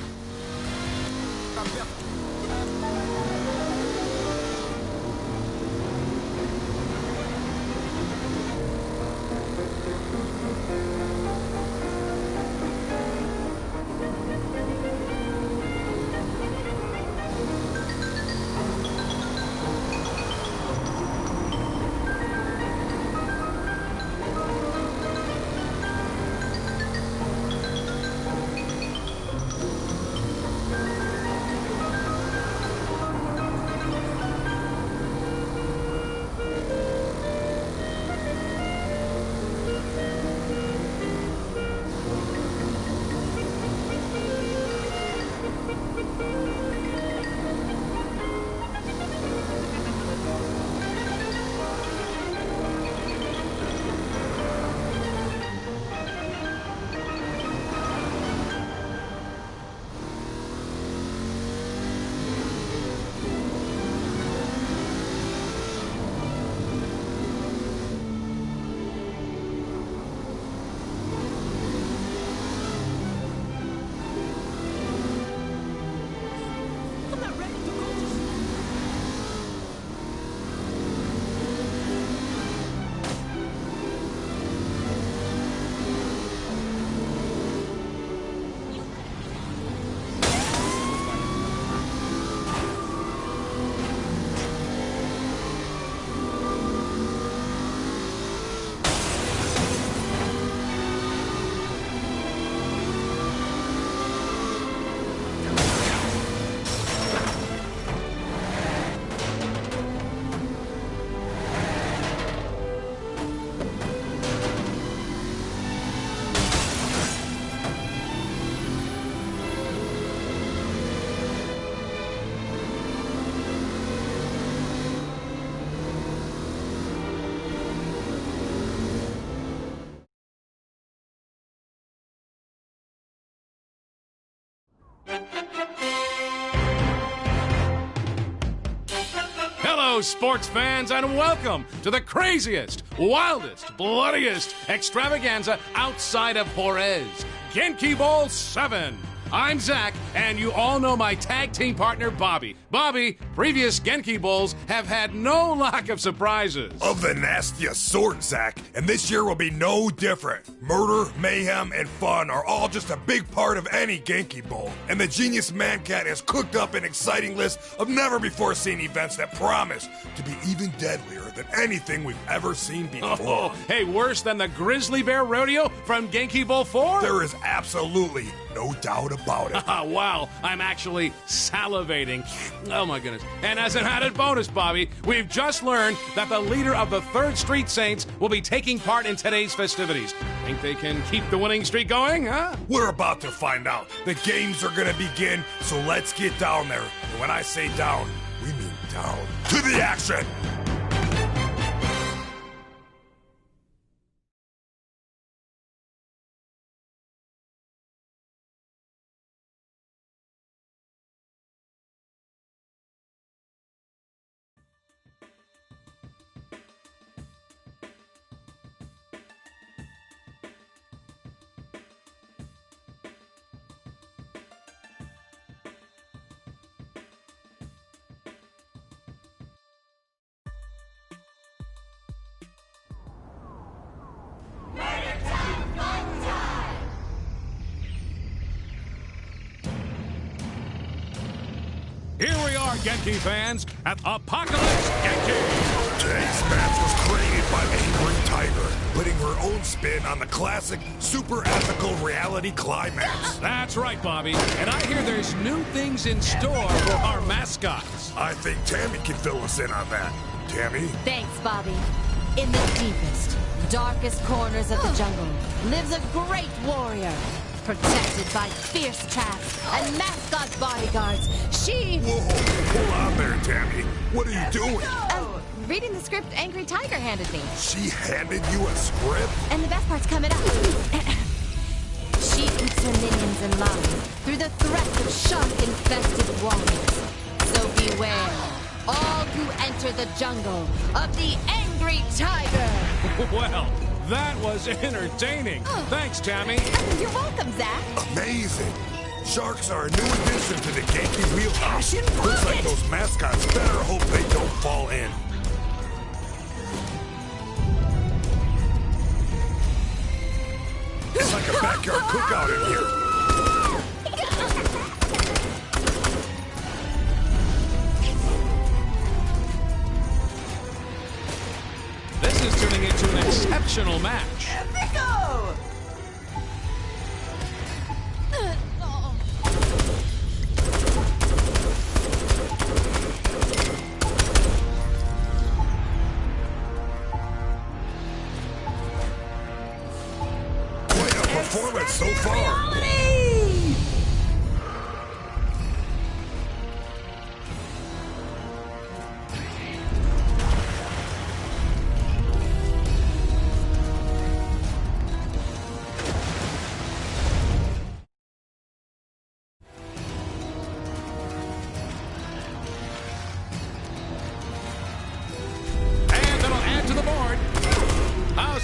Speaker 4: Hello, sports fans, and welcome to the craziest, wildest, bloodiest extravaganza outside of Juarez, Genki Bowl 7. I'm Zach, and you all know my tag team partner, Bobby. Bobby, previous Genki Bowls have had no lack of surprises.
Speaker 10: Of the nastiest sort, Zach, and this year will be no different. Murder, mayhem, and fun are all just a big part of any Genki Bowl, and the genius Mancat has cooked up an exciting list of never-before-seen events that promise to be even deadlier than anything we've ever seen before.
Speaker 4: Oh, hey, worse than the Grizzly Bear Rodeo from Genki Bowl 4?
Speaker 10: There is absolutely no doubt about it.
Speaker 4: Wow, I'm actually salivating. Oh my goodness. And as an added bonus, Bobby, we've just learned that the leader of the 3rd Street Saints will be taking part in today's festivities. Think they can keep the winning streak going, huh?
Speaker 10: We're about to find out. The games are gonna begin, so let's get down there. And when I say down, we mean down. To the action!
Speaker 4: Here we are, Genki fans, at Apocalypse Genki!
Speaker 10: Today's match was created by Angry Tiger, putting her own spin on the classic, super ethical reality climax.
Speaker 4: That's right, Bobby. And I hear there's new things in store for our mascots.
Speaker 10: I think Tammy can fill us in on that. Tammy?
Speaker 6: Thanks, Bobby. In the deepest, darkest corners of the jungle lives a great warrior. Protected by fierce traps and mascot bodyguards, she...
Speaker 10: Whoa, hold on there, Tammy. What are you doing?
Speaker 6: Reading the script Angry Tiger handed me.
Speaker 10: She handed you a script?
Speaker 6: And the best part's coming up. She keeps her minions in line through the threat of shark-infested warriors. So beware, all who enter the jungle of the Angry Tiger.
Speaker 4: Well, that was entertaining. Thanks, Tammy.
Speaker 6: You're welcome, Zach.
Speaker 10: Amazing. Sharks are a new addition to the Genki wheelhouse. Looks like those mascots better hope they don't fall in. It's like a backyard cookout in here.
Speaker 4: This is turning into an exceptional match.
Speaker 10: Quite a performance so far.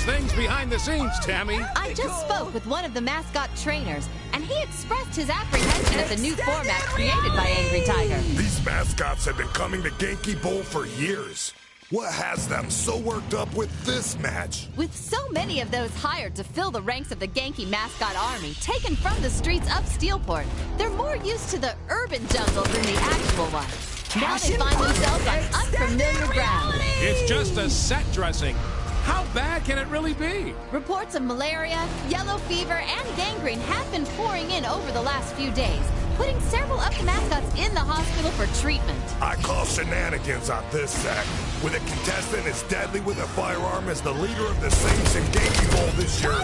Speaker 4: Things behind the scenes, Tammy.
Speaker 6: I just spoke with one of the mascot trainers, and he expressed his apprehension at the new format created by Angry Tiger.
Speaker 10: These mascots have been coming to Genki Bowl for years. What has them so worked up with this match?
Speaker 6: With so many of those hired to fill the ranks of the Genki mascot army, taken from the streets of Steelport, they're more used to the urban jungle than the actual one. Now they find themselves on unfamiliar ground.
Speaker 4: It's just a set dressing. How bad can it really be?
Speaker 6: Reports of malaria, yellow fever, and gangrene have been pouring in over the last few days, putting several of the mascots in the hospital for treatment.
Speaker 10: I call shenanigans on this sack. With a contestant as deadly with a firearm as the leader of the Saints in Genki Bowl this year,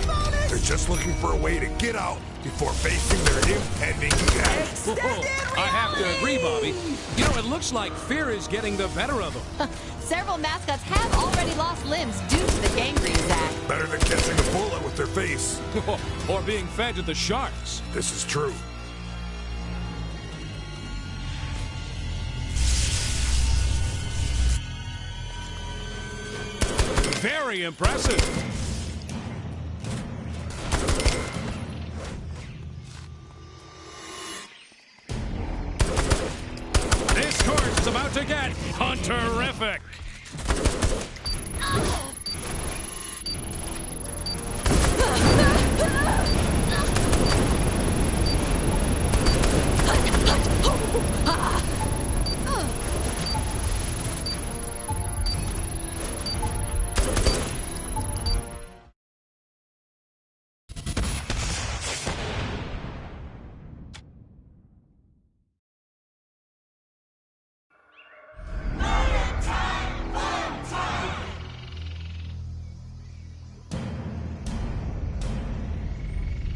Speaker 10: they're just looking for a way to get out before facing their impending death.
Speaker 4: I have to agree, Bobby. You know, it looks like fear is getting the better of them.
Speaker 6: Several mascots have already lost limbs due to the gangrene, Zach.
Speaker 10: Better than catching a bullet with their face.
Speaker 4: Or being fed to the sharks.
Speaker 10: This is true.
Speaker 4: Very impressive. This course is about to get hunterific.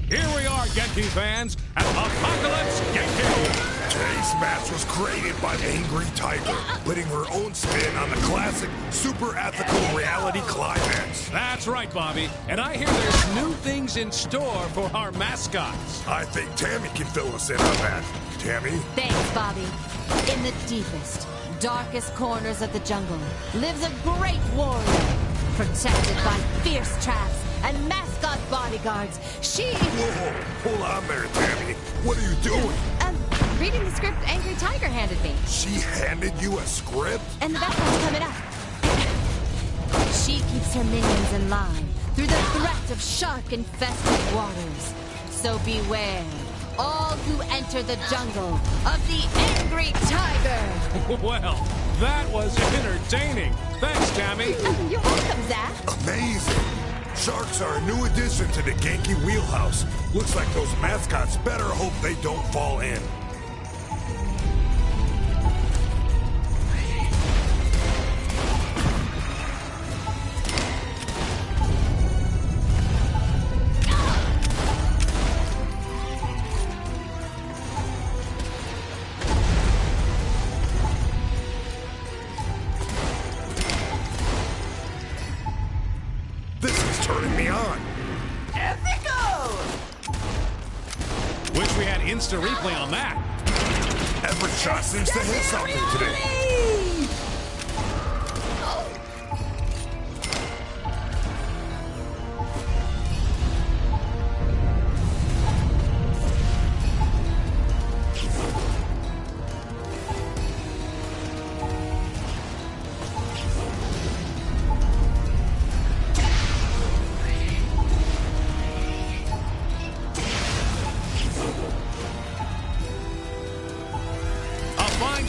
Speaker 4: Here we are, Genki fans, at Apocalypse Genki!
Speaker 10: Today's match was created by Angry Tiger, putting her own spin on the classic, super ethical reality climax.
Speaker 4: That's right, Bobby. And I hear there's new things in store for our mascots.
Speaker 10: I think Tammy can fill us in on that. Tammy?
Speaker 6: Thanks, Bobby. In the deepest, darkest corners of the jungle lives a great warrior, protected by fierce traps and mascot bodyguards. She...
Speaker 10: Whoa, hold on there, Tammy. What are you doing?
Speaker 6: Reading the script Angry Tiger handed me.
Speaker 10: She handed you a script?
Speaker 6: And the best one's coming up. She keeps her minions in line through the threat of shark-infested waters. So beware, all who enter the jungle of the angry tiger.
Speaker 4: Well, that was entertaining. Thanks, Tammy.
Speaker 6: You're welcome, Zach.
Speaker 10: Amazing! Sharks are a new addition to the Genki wheelhouse. Looks like those mascots better hope they don't fall in. Turning me on.
Speaker 17: Ethico!
Speaker 4: Wish we had instant replay on that.
Speaker 10: Every shot seems to hit something today.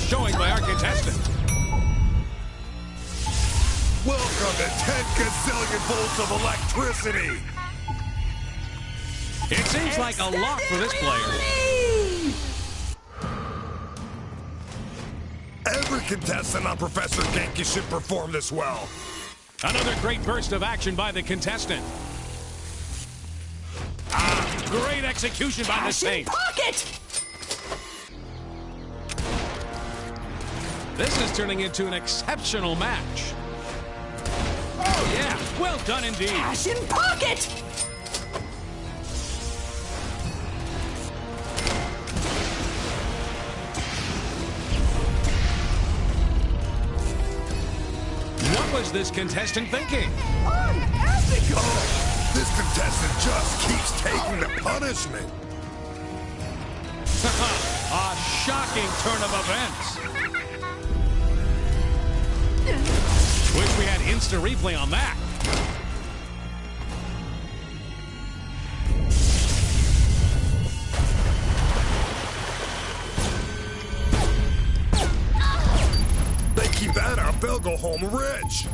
Speaker 4: Showing by our contestant.
Speaker 10: Welcome to 10 gazillion volts of electricity.
Speaker 4: It seems like a lock for this player.
Speaker 10: Every contestant on Professor Genki should perform this well.
Speaker 4: Another great burst of action by the contestant. Great execution by the Saint.
Speaker 17: Pocket!
Speaker 4: This is turning into an exceptional match. Oh, yeah. Well done indeed.
Speaker 17: Cash in pocket!
Speaker 4: What was this contestant thinking?
Speaker 10: Unethical! This contestant just keeps taking the punishment.
Speaker 4: A shocking turn of events. Wish we had instant replay on that.
Speaker 10: They keep that up, they'll go home rich.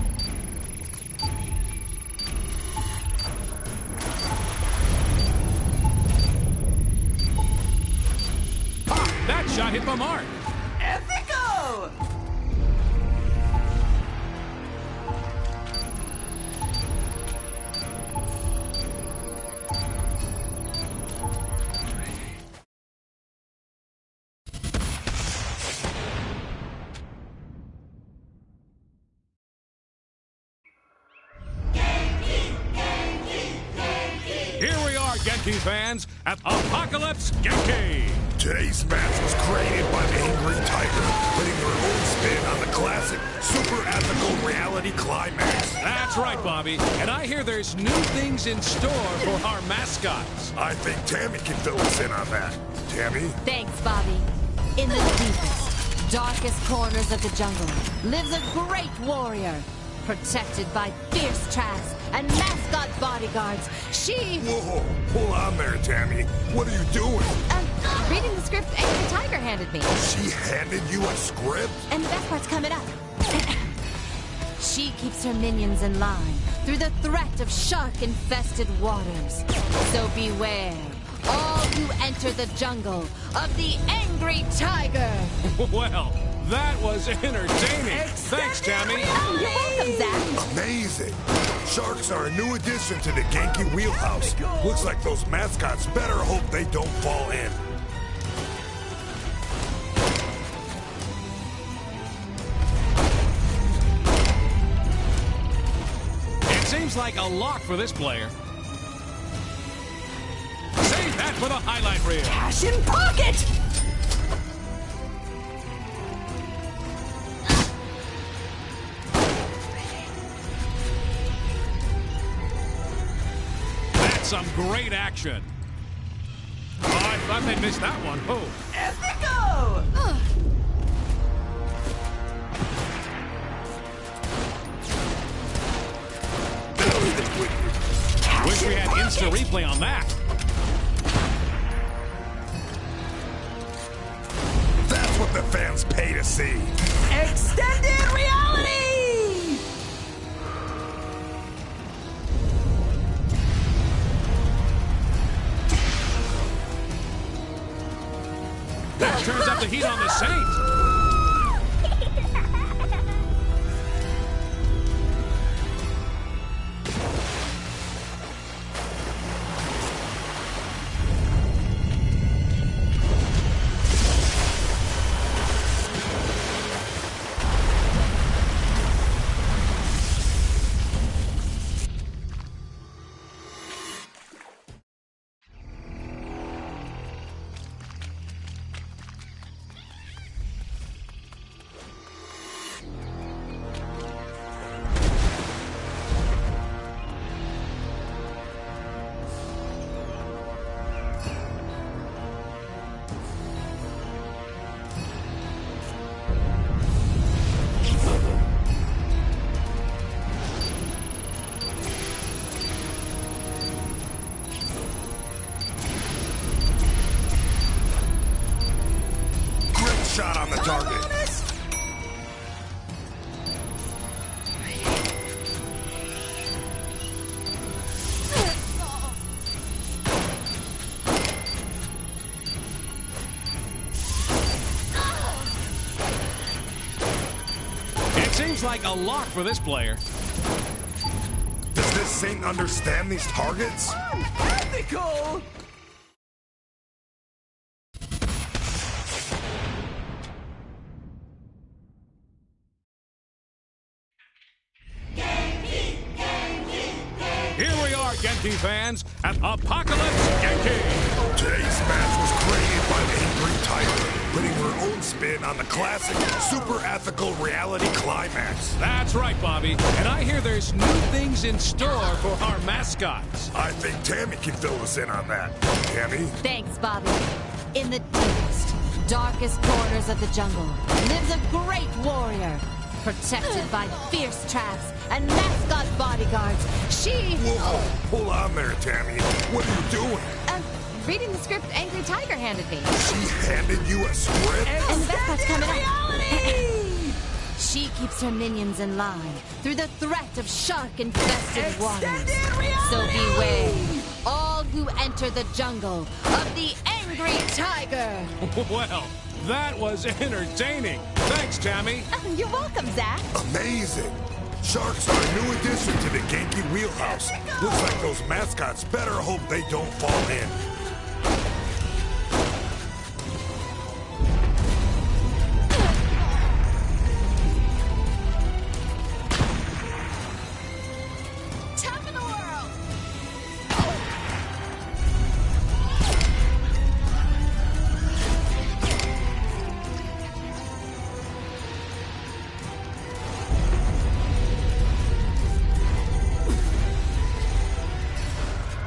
Speaker 4: That shot hit the mark.
Speaker 17: Ethico!
Speaker 4: Genki fans at Apocalypse Genki.
Speaker 10: Today's match was created by the Angry Tiger, putting her own spin on the classic super ethical reality climax.
Speaker 4: That's right, Bobby. And I hear there's new things in store for our mascots.
Speaker 10: I think Tammy can fill us in on that. Tammy?
Speaker 6: Thanks, Bobby. In the deepest, darkest corners of the jungle lives a great warrior. Protected by fierce traps and mascot bodyguards, she...
Speaker 10: Whoa, hold on there, Tammy. What are you doing?
Speaker 6: Reading the script Angry Tiger handed me.
Speaker 10: She handed you a script?
Speaker 6: And the best part's coming up. She keeps her minions in line through the threat of shark-infested waters. So beware, all who enter the jungle of the Angry Tiger.
Speaker 4: Well, that was entertaining. Thanks, Tammy.
Speaker 6: You're welcome, Zach.
Speaker 10: Amazing. Sharks are a new addition to the Genki wheelhouse. Looks like those mascots better hope they don't fall in.
Speaker 4: It seems like a lock for this player. Save that for the highlight reel.
Speaker 17: Cash in pocket!
Speaker 4: Some great action. Oh, I thought they missed that one. Oh.
Speaker 17: Ethico!
Speaker 4: Wish we had instant replay on that.
Speaker 10: fans pay to see.
Speaker 21: Extended reality!
Speaker 4: That turns up the heat on the Saint.
Speaker 10: Shot on the target.
Speaker 4: It seems like a lock for this player.
Speaker 10: Does this Saint understand these targets?
Speaker 21: Unethical!
Speaker 4: Here we are, Genki fans, at Apocalypse Genki!
Speaker 10: Today's match was created by Angry Tiger, putting her own spin on the classic, super ethical reality climax.
Speaker 4: That's right, Bobby. And I hear there's new things in store for our mascots.
Speaker 10: I think Tammy can fill us in on that. Tammy?
Speaker 6: Thanks, Bobby. In the deepest, darkest corners of the jungle lives a great warrior, protected by fierce traps and mascot bodyguards. She...
Speaker 10: Whoa, hold on there, Tammy. What are you doing?
Speaker 6: Reading the script Angry Tiger handed me.
Speaker 10: She handed you a script?
Speaker 6: And the best part's coming up. She keeps her minions in line through the threat of shark-infested waters. So beware, all who enter the jungle of the Angry Tiger.
Speaker 4: Well, that was entertaining. Thanks, Tammy.
Speaker 6: You're welcome, Zach.
Speaker 10: Amazing. Sharks are a new addition to the Genki wheelhouse. Looks like those mascots better hope they don't fall in.
Speaker 6: Top of the world!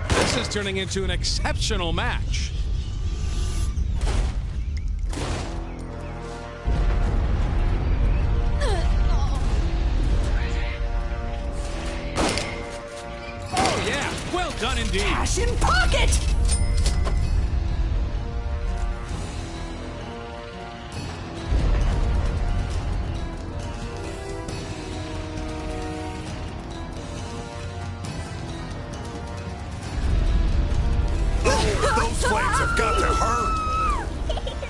Speaker 4: This is turning into an exceptional match. Oh, yeah. Well done indeed.
Speaker 21: Cash in pocket!
Speaker 10: Those flames have got to hurt.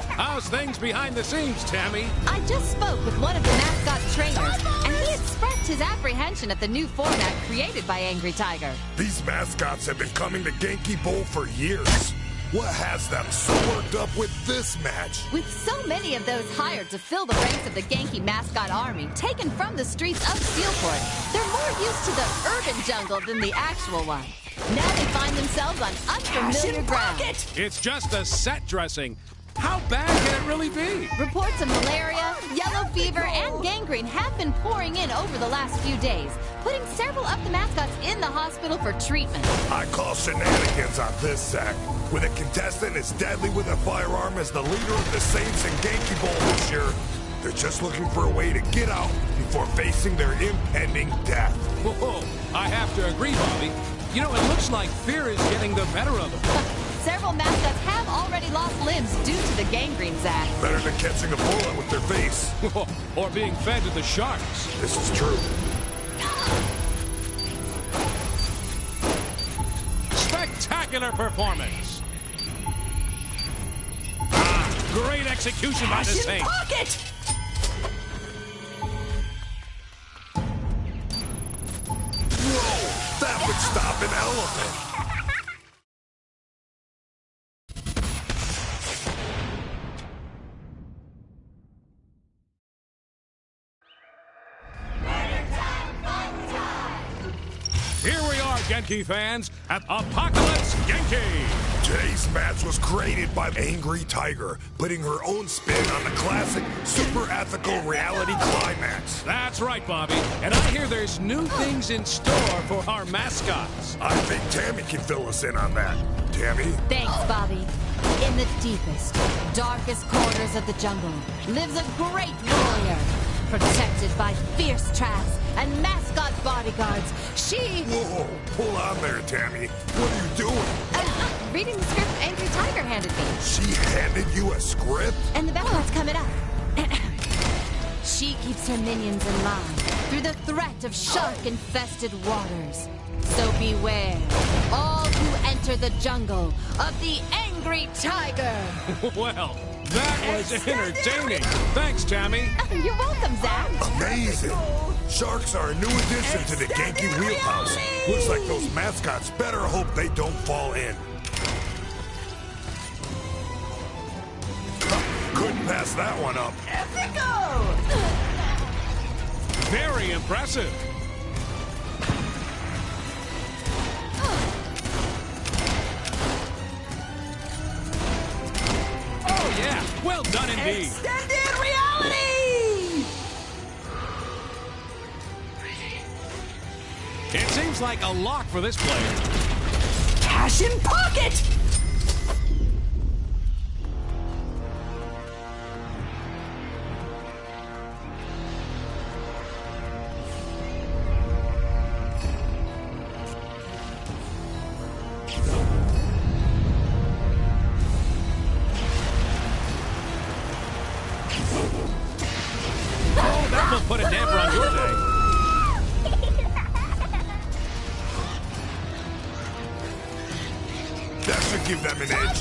Speaker 4: How's things behind the scenes, Tammy?
Speaker 6: I just spoke with one of the mascot trainers, and he expressed his apprehension at the new format created by Angry Tiger.
Speaker 10: These mascots have been coming to Genki Bowl for years. What has them so worked up with this match?
Speaker 6: With so many of those hired to fill the ranks of the Genki mascot army taken from the streets of Steelport, they're more used to the urban jungle than the actual one. Now they find themselves on unfamiliar ground.
Speaker 4: It's just a set dressing. How bad can it really be?
Speaker 6: Reports of malaria, yellow fever, and gangrene have been pouring in over the last few days, putting several of the mascots in the hospital for treatment.
Speaker 10: I call shenanigans on this, Zach. With a contestant as deadly with a firearm as the leader of the Saints in Genki Bowl this year, they're just looking for a way to get out before facing their impending death.
Speaker 4: Whoa, I have to agree, Bobby. You know, it looks like fear is getting the better of them.
Speaker 2: Several mascots have already lost limbs due to the gangrene, Zach.
Speaker 10: Better than catching a bullet with their face.
Speaker 4: Or being fed to the sharks.
Speaker 10: This is true.
Speaker 4: Spectacular performance. Great execution by the Saints.
Speaker 17: Pocket!
Speaker 10: Whoa! That would stop an elephant.
Speaker 4: Here we are, Genki fans, at Apocalypse Genki.
Speaker 10: Today's match was created by Angry Tiger, putting her own spin on the classic, super ethical reality climax.
Speaker 4: That's right, Bobby. And I hear there's new things in store for our mascots.
Speaker 10: I think Tammy can fill us in on that. Tammy?
Speaker 6: Thanks, Bobby. In the deepest, darkest corners of the jungle lives a great warrior, protected by fierce traps and mascot bodyguards. She...
Speaker 10: Whoa, pull on there, Tammy. What are you doing?
Speaker 6: Reading the script Angry Tiger handed me.
Speaker 10: She handed you a script?
Speaker 6: And the best part's coming up. She keeps her minions in line through the threat of shark-infested waters. So beware, all who enter the jungle of the Angry Tiger.
Speaker 4: Well, that was entertaining. Thanks, Tammy.
Speaker 6: You're welcome, Zach.
Speaker 10: Amazing. Sharks are a new addition to the Genki wheelhouse. Looks like those mascots better hope they don't fall in. Couldn't pass that one up.
Speaker 4: Very impressive. Oh, yeah. Well done indeed.
Speaker 17: Extended reality!
Speaker 4: It seems like a lock for this player.
Speaker 17: Cash in pocket!
Speaker 4: Oh, that will put a damper on your day.
Speaker 10: That should give them an edge.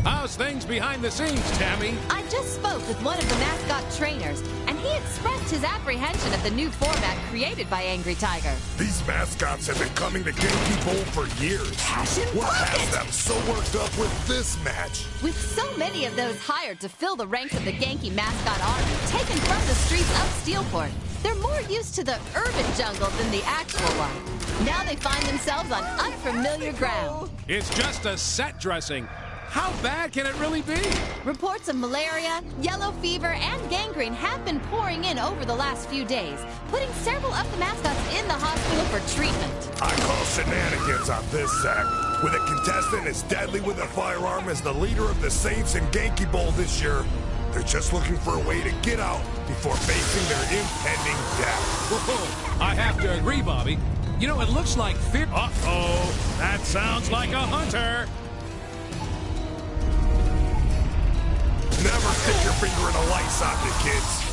Speaker 4: How's things behind the scenes, Tammy?
Speaker 6: I just spoke with one of the mascot trainers, and he expressed his apprehension of the new format created by Angry Tiger.
Speaker 10: These mascots have been coming to Genki Bowl for years. What has them so worked up with this match?
Speaker 6: With so many of those hired to fill the ranks of the Genki mascot army taken from the streets of Steelport, they're more used to the urban jungle than the actual one. Now they find themselves on unfamiliar ground.
Speaker 4: It's just a set dressing. How bad can it really be?
Speaker 6: Reports of malaria, yellow fever, and gangrene have been pouring in over the last few days, putting several of the mascots in the hospital for treatment.
Speaker 10: I call shenanigans on this, Zach. With a contestant as deadly with a firearm as the leader of the Saints in Genki Bowl this year, they're just looking for a way to get out before facing their impending death.
Speaker 4: Whoa, I have to agree, Bobby. You know, it looks like fear. Uh-oh, that sounds like a hunter.
Speaker 10: Never stick your finger in a light socket, kids.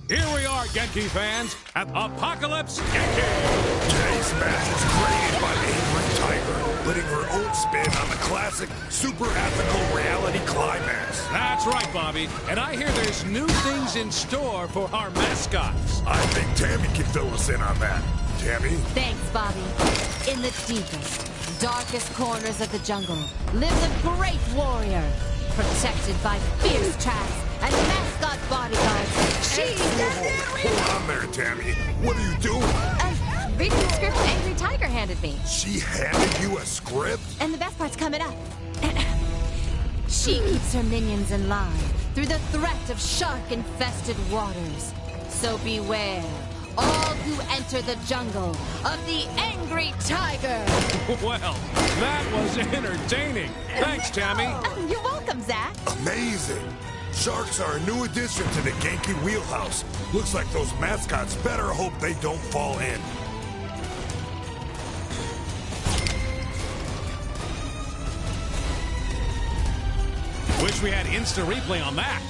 Speaker 4: Here we are, Genki fans, at Apocalypse Genki!
Speaker 10: Today's match was created by Angry Tiger, putting her own spin on the classic, super ethical reality climax.
Speaker 4: That's right, Bobby. And I hear there's new things in store for our mascots.
Speaker 10: I think Tammy can fill us in on that. Tammy?
Speaker 6: Thanks, Bobby. In the deepest, darkest corners of the jungle lives a great warrior, protected by fierce traps and mascot bodyguards. She's
Speaker 10: Hold on there, Tammy. What are you doing?
Speaker 6: Reading the script Angry Tiger handed me.
Speaker 10: She handed you a script?
Speaker 6: And the best part's coming up. She keeps her minions in line through the threat of shark-infested waters. So beware, all who enter the jungle of the Angry Tiger.
Speaker 4: Well, that was entertaining. Thanks, Tammy.
Speaker 6: You're welcome, Zach.
Speaker 10: Amazing. Sharks are a new addition to the Genki wheelhouse. Looks like those mascots better hope they don't fall in.
Speaker 4: Wish we had instant replay on that.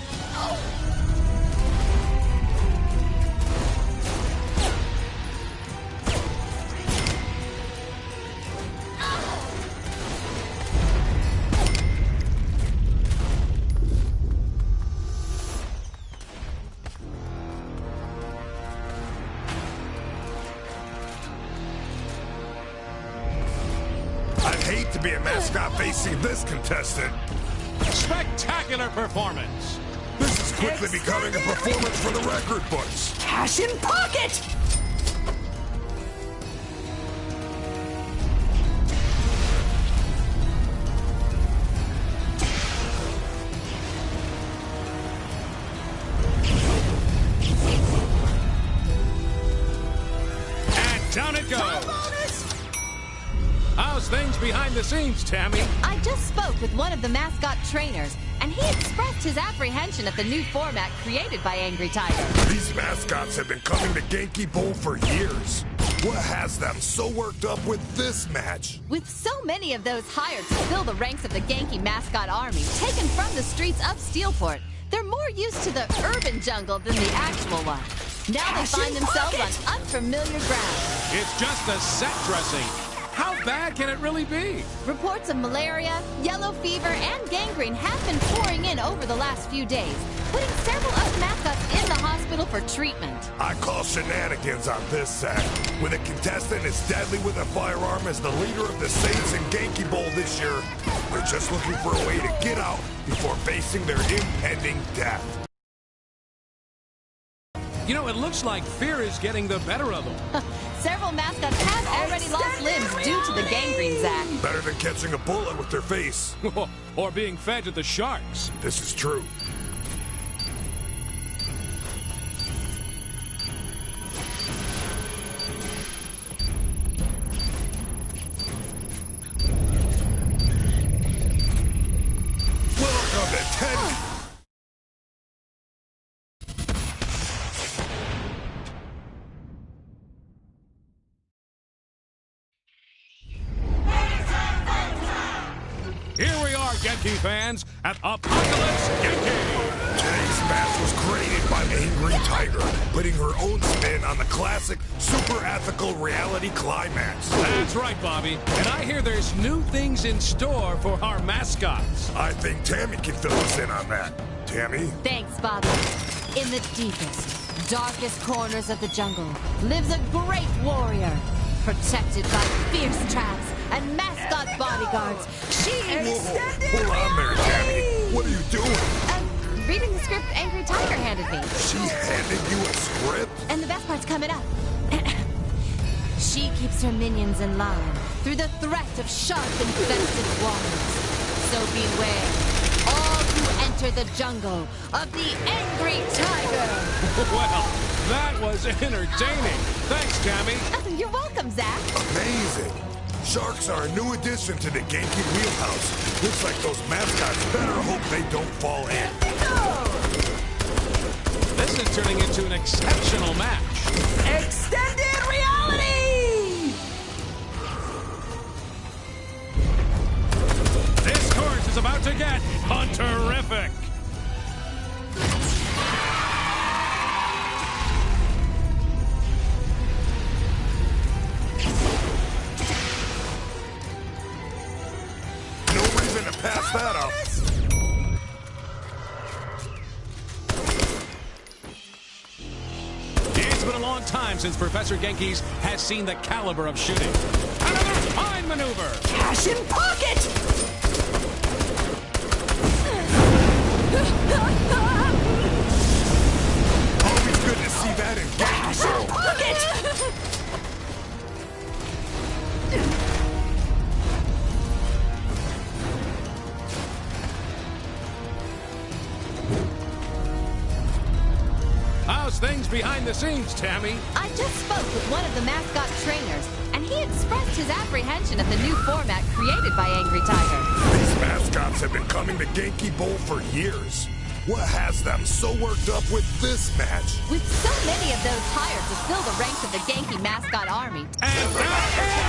Speaker 10: I'd hate to be a mascot facing this contestant.
Speaker 4: Spectacular performance.
Speaker 10: This is quickly becoming a performance for the record books.
Speaker 21: Cash in pocket!
Speaker 4: And down it goes. How's things behind the scenes, Tammy?
Speaker 6: I just spoke with one of the mascot trainers, and he expressed his apprehension at the new format created by Angry Tiger.
Speaker 10: These mascots have been coming to Genki Bowl for years. What has them so worked up with this match?
Speaker 6: With so many of those hired to fill the ranks of the Genki mascot army, taken from the streets of Steelport, they're more used to the urban jungle than the actual one. Now they find themselves on unfamiliar ground.
Speaker 4: It's just a set dressing. How bad can it really be?
Speaker 6: Reports of malaria, yellow fever, and gangrene have been pouring in over the last few days, putting several other mascots in the hospital for treatment.
Speaker 10: I call shenanigans on this set. When a contestant as deadly with a firearm as the leader of the Saints in Genki Bowl this year, they're just looking for a way to get out before facing their impending death.
Speaker 4: You know, it looks like fear is getting the better of them.
Speaker 6: Several mascots have already lost limbs due to the gangrene, Zach.
Speaker 10: Better than catching a bullet with their face.
Speaker 4: Or being fed to the sharks.
Speaker 10: This is true. Welcome to 10.
Speaker 4: Here we are, Genki fans, at Apocalypse Genki!
Speaker 10: Today's match was created by Angry Tiger, putting her own spin on the classic, super ethical reality climax.
Speaker 4: That's right, Bobby. And I hear there's new things in store for our mascots.
Speaker 10: I think Tammy can fill us in on that. Tammy?
Speaker 6: Thanks, Bobby. In the deepest, darkest corners of the jungle lives a great warrior, protected by fierce traps and mascot bodyguards. She's
Speaker 10: Hold on there, Tammy. What are you doing?
Speaker 6: Reading the script Angry Tiger handed me.
Speaker 10: She handed you a script?
Speaker 6: And the best part's coming up. She keeps her minions in line through the threat of shark-infested waters. So beware, all who enter the jungle of the Angry Tiger.
Speaker 4: Well, that was entertaining. Thanks, Tammy.
Speaker 6: You're welcome, Zach.
Speaker 10: Amazing. Sharks are a new addition to the Genki wheelhouse. Looks like those mascots better hope they don't fall in.
Speaker 4: This is turning into an exceptional match.
Speaker 21: Extended reality!
Speaker 4: This course is about to get hunterific. time since Professor Genki's has seen the caliber of shooting. Another fine maneuver!
Speaker 21: Cash in pocket!
Speaker 10: Always good to see that in
Speaker 21: Cash in pocket!
Speaker 4: How's things behind the scenes, Tammy?
Speaker 6: I just spoke with one of the mascot trainers, and he expressed his apprehension of the new format created by Angry Tiger.
Speaker 10: These mascots have been coming to Genki Bowl for years. What has them so worked up with this match?
Speaker 6: With so many of those hired to fill the ranks of the Genki mascot army.
Speaker 4: And that